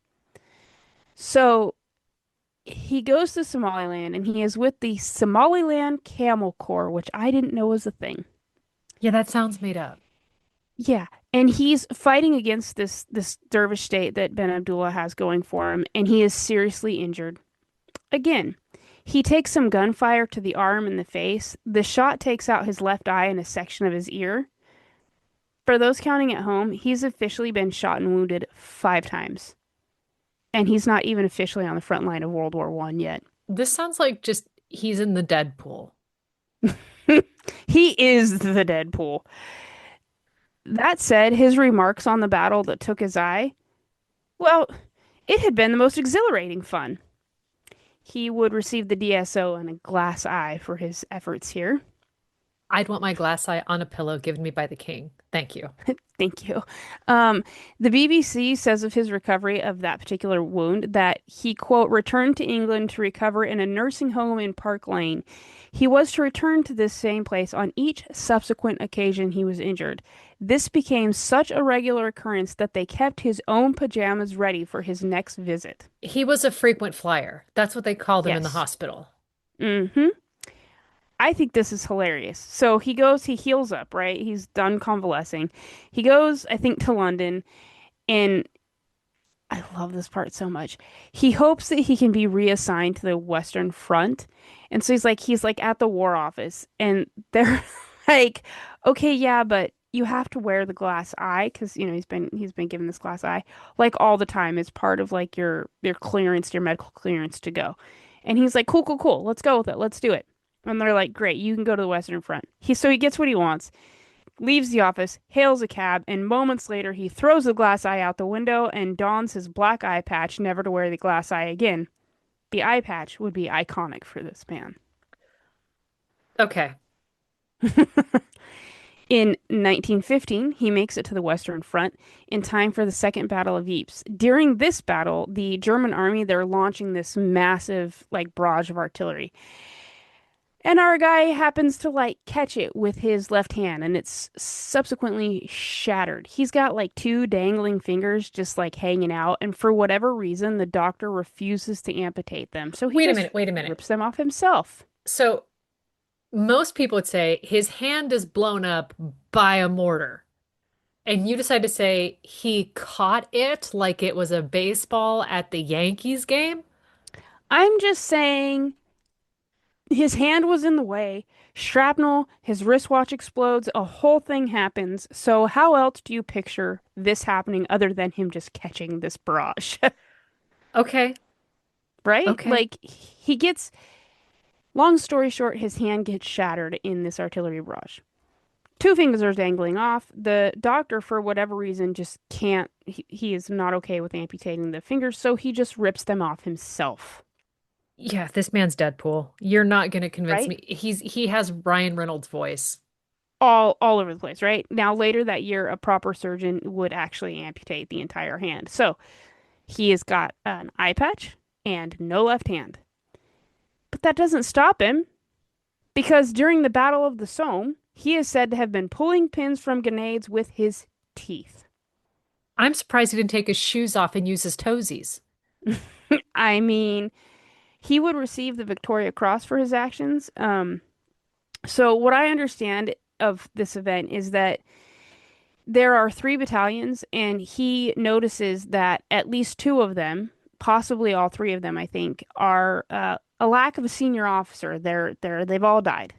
So he goes to Somaliland and he is with the Somaliland Camel Corps, which I didn't know was a thing. Yeah, that sounds made up. Yeah, and he's fighting against this dervish state that bin Abdullah has going for him, and he is seriously injured. Again, he takes some gunfire to the arm and the face. The shot takes out his left eye and a section of his ear. For those counting at home, he's officially been shot and wounded 5 times. And he's not even officially on the front line of World War One yet. This sounds like just he's in the Deadpool. He is the Deadpool. That said, his remarks on the battle that took his eye, well, it had been the most exhilarating fun. He would receive the DSO and a glass eye for his efforts here. I'd want my glass eye on a pillow given me by the king. Thank you. Thank you. The BBC says of his recovery of that particular wound that he, quote, returned to England to recover in a nursing home in Park Lane. He was to return to this same place on each subsequent occasion he was injured. This became such a regular occurrence that they kept his own pajamas ready for his next visit. He was a frequent flyer. That's what they called him in the Yes. hospital. Mm-hmm. I think this is hilarious. So he goes, he heals up, right? He's done convalescing. He goes, I think, to London, and I love this part so much. He hopes that he can be reassigned to the Western Front. And so he's like at the War Office and they're like, "Okay, yeah, but you have to wear the glass eye because he's been given this glass eye like all the time as part of like your clearance, your medical clearance to go." And he's like, "Cool, cool, cool. Let's go with it. Let's do it." And they're like, "Great, you can go to the Western Front." He gets what he wants, leaves the office, hails a cab, and moments later he throws the glass eye out the window and dons his black eye patch, never to wear the glass eye again. The eye patch would be iconic for this man. Okay. In 1915, he makes it to the Western Front in time for the Second Battle of Ypres. During this battle, the German army, they're launching this massive like barrage of artillery. And our guy happens to like catch it with his left hand and it's subsequently shattered. He's got like two dangling fingers just like hanging out. And for whatever reason, the doctor refuses to amputate them. So he Wait a just minute. Wait a minute. rips them off himself. So most people would say his hand is blown up by a mortar. And you decide to say he caught it like it was a baseball at the Yankees game? I'm just saying his hand was in the way. Shrapnel, his wristwatch explodes, a whole thing happens. So how else do you picture this happening other than him just catching this barrage? Okay. Right? Okay. Like he gets long story short, his hand gets shattered in this artillery barrage. Two fingers are dangling off. The doctor, for whatever reason, just can't, he is not okay with amputating the fingers, so he just rips them off himself. Yeah, this man's Deadpool. You're not going to convince Right? me. He has Ryan Reynolds' voice. All over the place, right? Now, later that year, a proper surgeon would actually amputate the entire hand. So he has got an eye patch and no left hand. But that doesn't stop him because during the Battle of the Somme, he is said to have been pulling pins from grenades with his teeth. I'm surprised he didn't take his shoes off and use his toesies. I mean, he would receive the Victoria Cross for his actions. So what I understand of this event is that there are 3 battalions, and he notices that at least two of them, possibly all three of them, I think, are a lack of a senior officer. They've all died.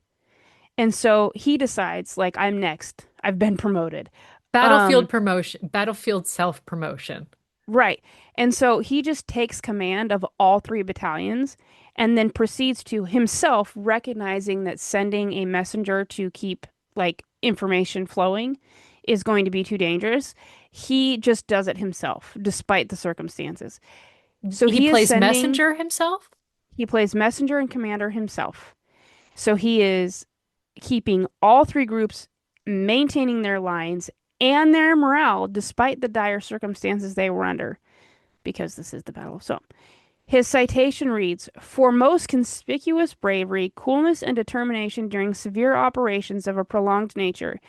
And so he decides, like, I'm next. I've been promoted. Battlefield Um, promotion, battlefield self-promotion. Right. And so he just takes command of all three battalions and then proceeds to himself recognizing that sending a messenger to keep like information flowing is going to be too dangerous. He just does it himself, despite the circumstances. So He he is plays sending, messenger himself? he plays messenger and commander himself. So he is keeping all three groups maintaining their lines and their morale despite the dire circumstances they were under, because this is the Battle of Somme. His citation reads, "For most conspicuous bravery, coolness, and determination during severe operations of a prolonged nature,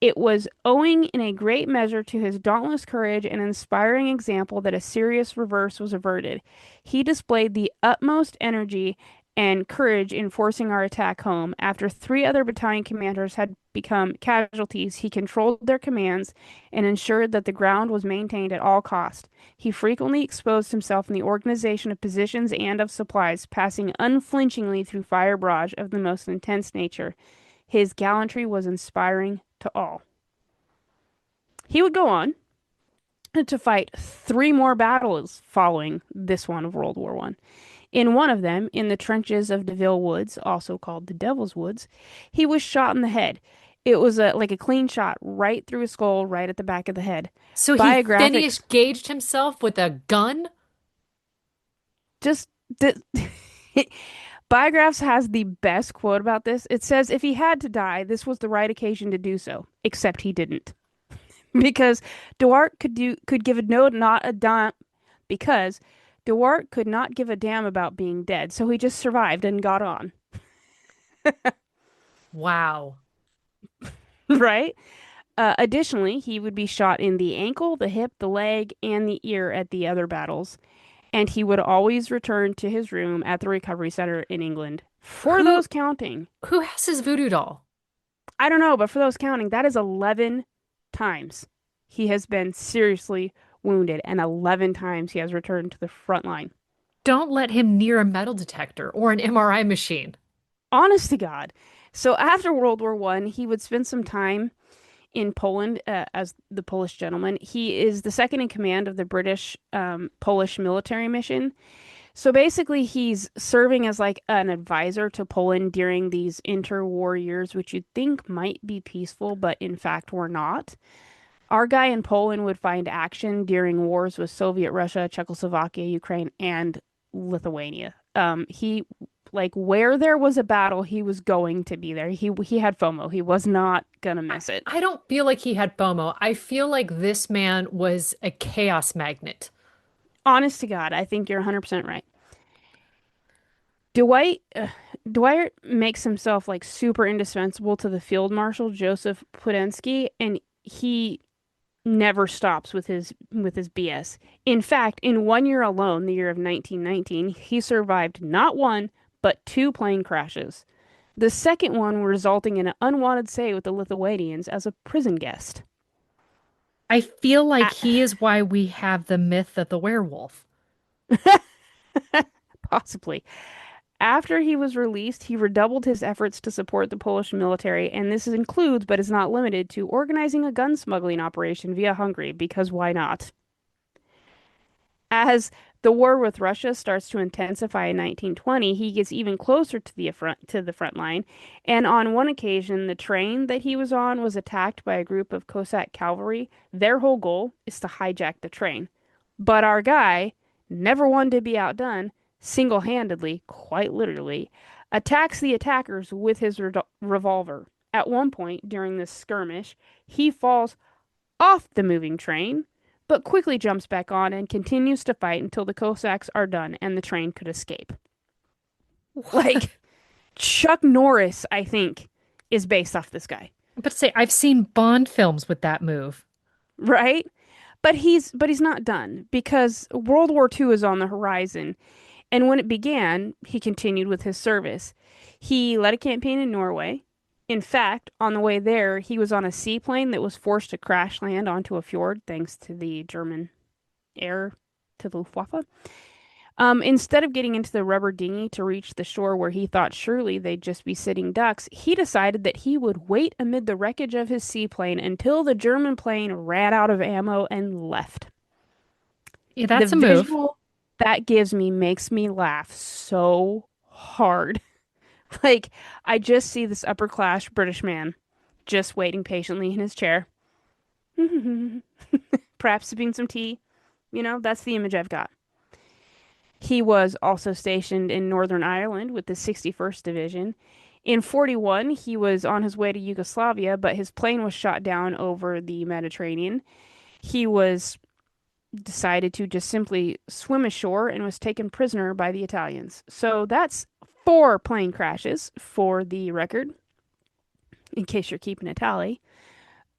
it was owing in a great measure to his dauntless courage and inspiring example that a serious reverse was averted. He displayed the utmost energy and courage in forcing our attack home. After three other battalion commanders had become casualties, he controlled their commands and ensured that the ground was maintained at all cost. He frequently exposed himself in the organization of positions and of supplies, passing unflinchingly through fire barrage of the most intense nature. His gallantry was inspiring to all." He would go on to fight three more battles following this one of World War One. In one of them, in the trenches of Deville Woods, also called the Devil's Woods, he was shot in the head. It was like a clean shot right through his skull, right at the back of the head. So he Biographics finished gauged himself with a gun? just the Biographs has the best quote about this. It says, "If he had to die, this was the right occasion to do so, except he didn't." Because Duarte could give a no not a damn because Duarte could not give a damn about being dead, so he just survived and got on. Wow. Right? Additionally, he would be shot in the ankle, the hip, the leg, and the ear at the other battles, and he would always return to his room at the recovery center in England. For Who those counting, who has his voodoo doll? I don't know, but for those counting, that is 11 times he has been seriously wounded, and 11 times he has returned to the front line. Don't let him near a metal detector or an MRI machine. Honest to God. So after World War One, he would spend some time in Poland as the Polish gentleman. He is the second in command of the British Polish military mission. So basically, he's serving as like an advisor to Poland during these interwar years, which you'd think might be peaceful, but in fact were not. Our guy in Poland would find action during wars with Soviet Russia, Czechoslovakia, Ukraine, and Lithuania. He like where there was a battle, he was going to be there. He had FOMO. He was not gonna I, miss it. I don't feel like he had FOMO. I feel like this man was a chaos magnet. Honest to God, I think you're 100% right. Dwight Dwight makes himself like super indispensable to the Field Marshal Joseph Pudensky, and he never stops with his BS. In fact, in 1 year alone, the year of 1919, he survived not one but two plane crashes. The second one resulting in an unwanted stay with the Lithuanians as a prison guest. I feel like A- he is why we have the myth of the werewolf. Possibly. After he was released, he redoubled his efforts to support the Polish military, and this includes, but is not limited to, organizing a gun smuggling operation via Hungary, because why not? As the war with Russia starts to intensify in 1920, he gets even closer to the front line, and on one occasion, the train that he was on was attacked by a group of Cossack cavalry. Their whole goal is to hijack the train. But our guy, never one to be outdone, single-handedly, quite literally, attacks the attackers with his revolver. At one point during this skirmish, he falls off the moving train, but quickly jumps back on and continues to fight until the Cossacks are done and the train could escape. What? Like, Chuck Norris, I think, is based off this guy, But say I've seen Bond films with that move. right? But he's not done because World War II is on the horizon. And when it began, he continued with his service. He led a campaign in Norway. In fact, on the way there, he was on a seaplane that was forced to crash land onto a fjord thanks to the German air to the Luftwaffe. Instead of getting into the rubber dinghy to reach the shore where he thought surely they'd just be sitting ducks, he decided that he would wait amid the wreckage of his seaplane until the German plane ran out of ammo and left. Yeah, The that's a move. visual that gives me makes me laugh so hard. Like, I just see this upper class British man just waiting patiently in his chair, perhaps sipping some tea. That's the image I've got. He was also stationed in Northern Ireland with the 61st Division. In 41, he was on his way to Yugoslavia, but his plane was shot down over the Mediterranean. He was decided to just simply swim ashore and was taken prisoner by the Italians. So that's four plane crashes for the record, in case you're keeping a tally.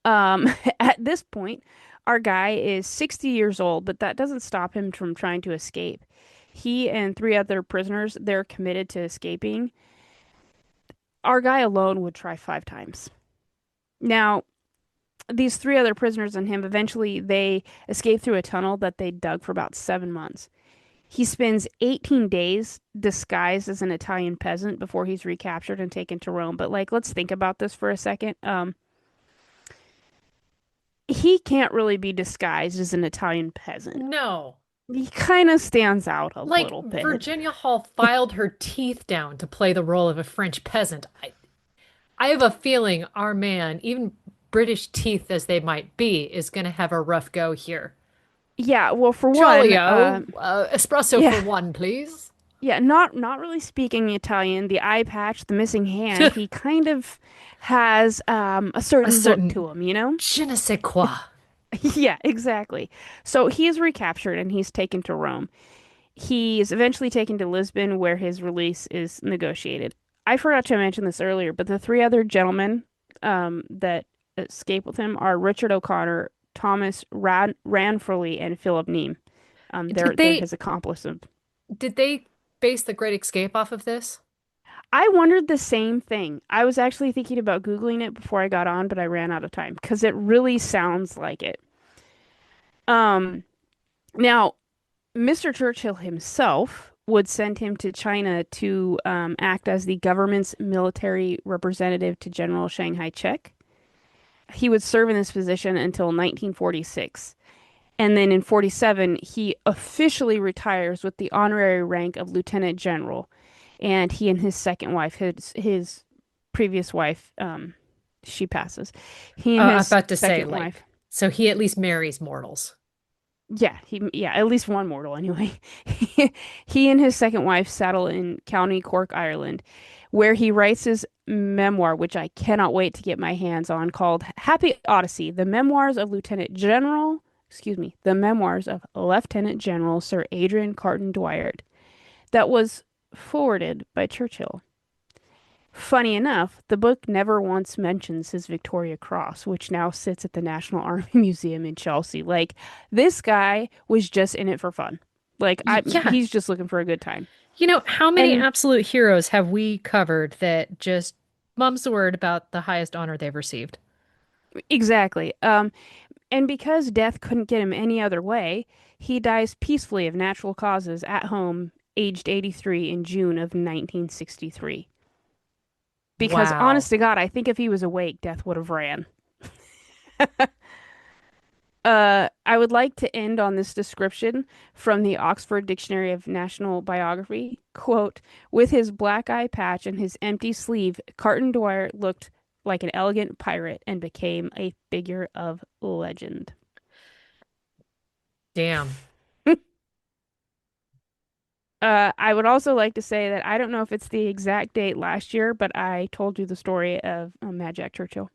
At this point, our guy is 60 years old, but that doesn't stop him from trying to escape. He and three other prisoners, they're committed to escaping. Our guy alone would try 5 times. Now, these three other prisoners and him eventually they escape through a tunnel that they dug for about 7 months. He spends 18 days disguised as an Italian peasant before he's recaptured and taken to Rome. But like, let's think about this for a second. He can't really be disguised as an Italian peasant. No. He kind of stands out a Like little bit. Virginia Hall filed her teeth down to play the role of a French peasant. I have a feeling our man, even British teeth as they might be, is going to have a rough go here. Yeah, well, for one, Jolio, espresso yeah, for one, please. yeah, not really speaking Italian. The eye patch, the missing hand, he kind of has a A certain look certain to him. je ne sais quoi. Yeah, exactly. So he is recaptured and he's taken to Rome. He is eventually taken to Lisbon, where his release is negotiated. I forgot to mention this earlier, but the three other gentlemen that escape with him are Richard O'Connor, Thomas Ranfurly, and Philip Neame. Did They're they his accomplices. did they base the Great Escape off of this? I wondered the same thing. I was actually thinking about Googling it before I got on, but I ran out of time because it really sounds like it. Um, Now, Mr. Churchill himself would send him to China to act as the government's military representative to General Shanghai Chek. He would serve in this position until 1946. And then in 47, he officially retires with the honorary rank of lieutenant general. And he and his second wife, his previous wife, she passes. He and I'm his about to say, second like, wife, so he at least marries mortals. yeah, at least one mortal anyway. He and his second wife settle in County Cork, Ireland, where he writes his memoir, which I cannot wait to get my hands on, called Happy Odyssey: The Memoirs of The Memoirs of Lieutenant General Sir Adrian Carton de Wiart, that was forwarded by Churchill. Funny enough, the book never once mentions his Victoria Cross, which now sits at the National Army Museum in Chelsea. Like, this guy was just in it for fun. Yeah. He's just looking for a good time. How many And absolute heroes have we covered that just mum's the word about the highest honor they've received? exactly. And because death couldn't get him any other way, he dies peacefully of natural causes at home, aged 83 in June of 1963. Because honest Wow. to God, I think if he was awake, death would have ran. I would like to end on this description from the Oxford Dictionary of National Biography. Quote, with his black eye patch and his empty sleeve, Carton Dwyer looked like an elegant pirate and became a figure of legend. Damn. I would also like to say that I don't know if it's the exact date last year, but I told you the story of Mad Jack Churchill.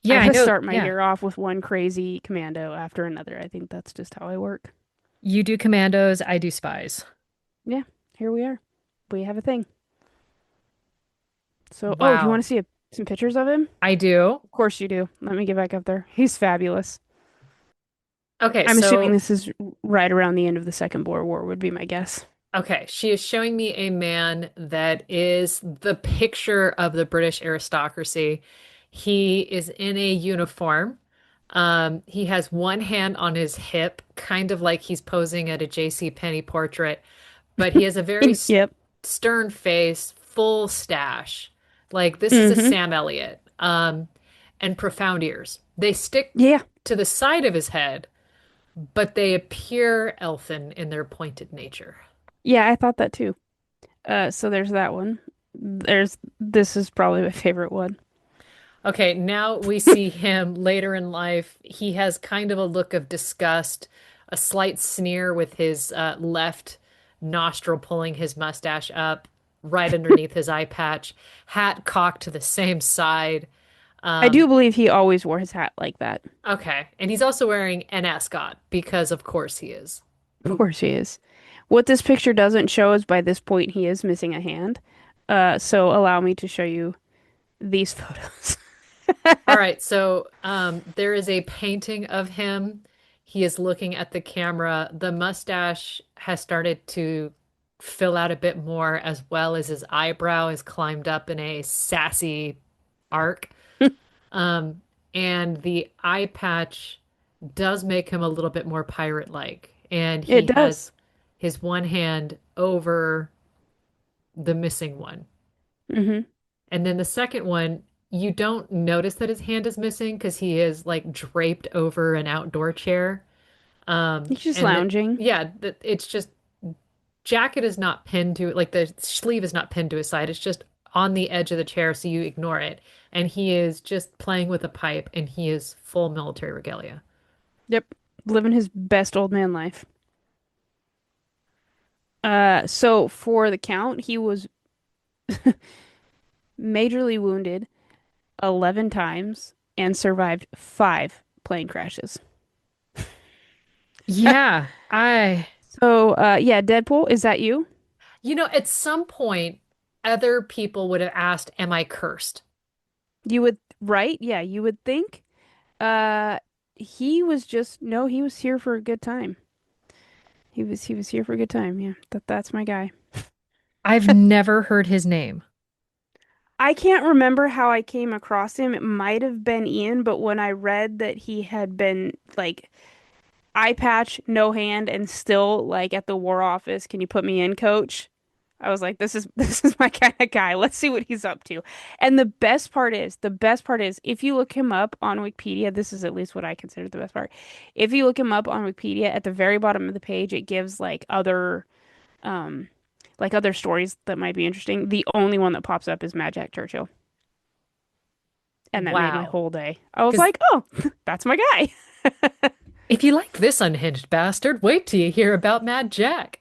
I Yeah, I just know. start my Yeah. year off with one crazy commando after another. I think that's just how I work. You do commandos, I do spies. Yeah, here we are. We have a thing. So, oh, do you want Wow. to see some pictures of him? I do. Of course you do. Let me get back up there. He's fabulous. Okay, I'm assuming so this is right around the end of the Second Boer War, would be my guess. okay, she is showing me a man that is the picture of the British aristocracy. He is in a uniform. He has one hand on his hip, kind of like he's posing at a J.C. Penney portrait, but he has a very Yep. stern face, full stash. Like this is a Mm-hmm. Sam Elliott, and profound ears. They stick Yeah. to the side of his head, but they appear elfin in their pointed nature. Yeah, I thought that too. So there's that one. This is probably my favorite one. Okay, now we see him later in life. He has kind of a look of disgust, a slight sneer with his left nostril pulling his mustache up right underneath his eye patch, hat cocked to the same side. I Um, do believe he always wore his hat like that. okay, and he's also wearing an ascot because, of course, he is. Of course he is. What this picture doesn't show is by this point he is missing a hand. So allow me to show you these photos. All right, so there is a painting of him. He is looking at the camera. The mustache has started to fill out a bit more, as well as his eyebrow has climbed up in a sassy arc. Um, and the eye patch does make him a little bit more pirate-like. And he It does. has his one hand over the missing one. Hmm. And then the second one, you don't notice that his hand is missing because he is like draped over an outdoor chair. He's just And that, lounging. yeah, it's just jacket is not pinned to like the sleeve is not pinned to his side. It's just on the edge of the chair, so you ignore it. And he is just playing with a pipe, and he is full military regalia. Yep. Living his best old man life. So for the count, he was majorly wounded 11 times and survived 5 plane crashes. Yeah, I, So, yeah, Deadpool, is that you? at some point, other people would have asked, "Am I cursed?" You would, right? Yeah, you would think. Uh, he was just, no, he was here for a good time. He was here for a good time. Yeah, that's my guy. I've never heard his name. I can't remember how I came across him. It might have been Ian, but when I read that he had been like eye patch, no hand, and still like at the War Office, can you put me in, coach? I was like, this is my kind of guy. Let's see what he's up to. And the best part is, if you look him up on Wikipedia, this is at least what I consider the best part. If you look him up on Wikipedia, at the very bottom of the page, it gives um like other stories that might be interesting. The only one that pops up is Mad Jack Churchill. And that made my Wow. whole day. I was Because like, oh, that's my guy. if you like this unhinged bastard, wait till you hear about Mad Jack.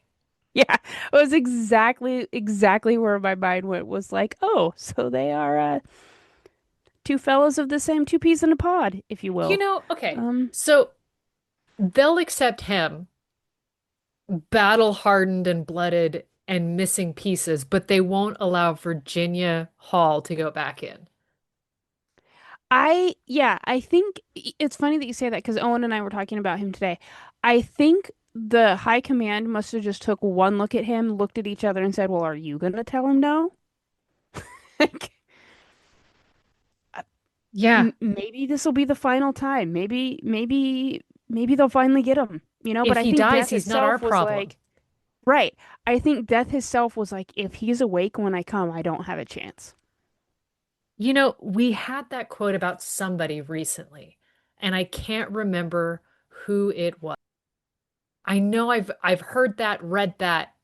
Yeah, it was exactly where my mind went was like, oh, so they are two fellows of the same two peas in a pod, if you will. Okay, Um, so they'll accept him, battle hardened and blooded and missing pieces, but they won't allow Virginia Hall to go back in. I think it's funny that you say that because Owen and I were talking about him today. I think the high command must have just took one look at him, looked at each other, and said, "Well, are you gonna tell him no?" Like, Yeah, maybe this will be the final time. Maybe they'll finally get him. But if I he think dies, death he's not our itself was problem. like, right. I think death itself was like, if he's awake when I come, I don't have a chance. We had that quote about somebody recently, and I can't remember who it was. I know I've heard that, read that,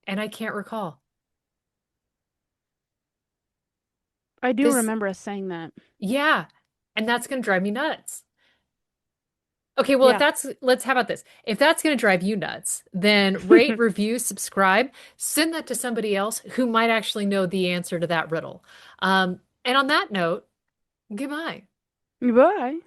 and I can't recall. I do This, remember us saying that. yeah, and that's gonna drive me nuts. Okay, well, if Yeah. that's, let's, how about this? If that's going to drive you nuts, then rate, review, subscribe, send that to somebody else who might actually know the answer to that riddle. And on that note, goodbye. Bye.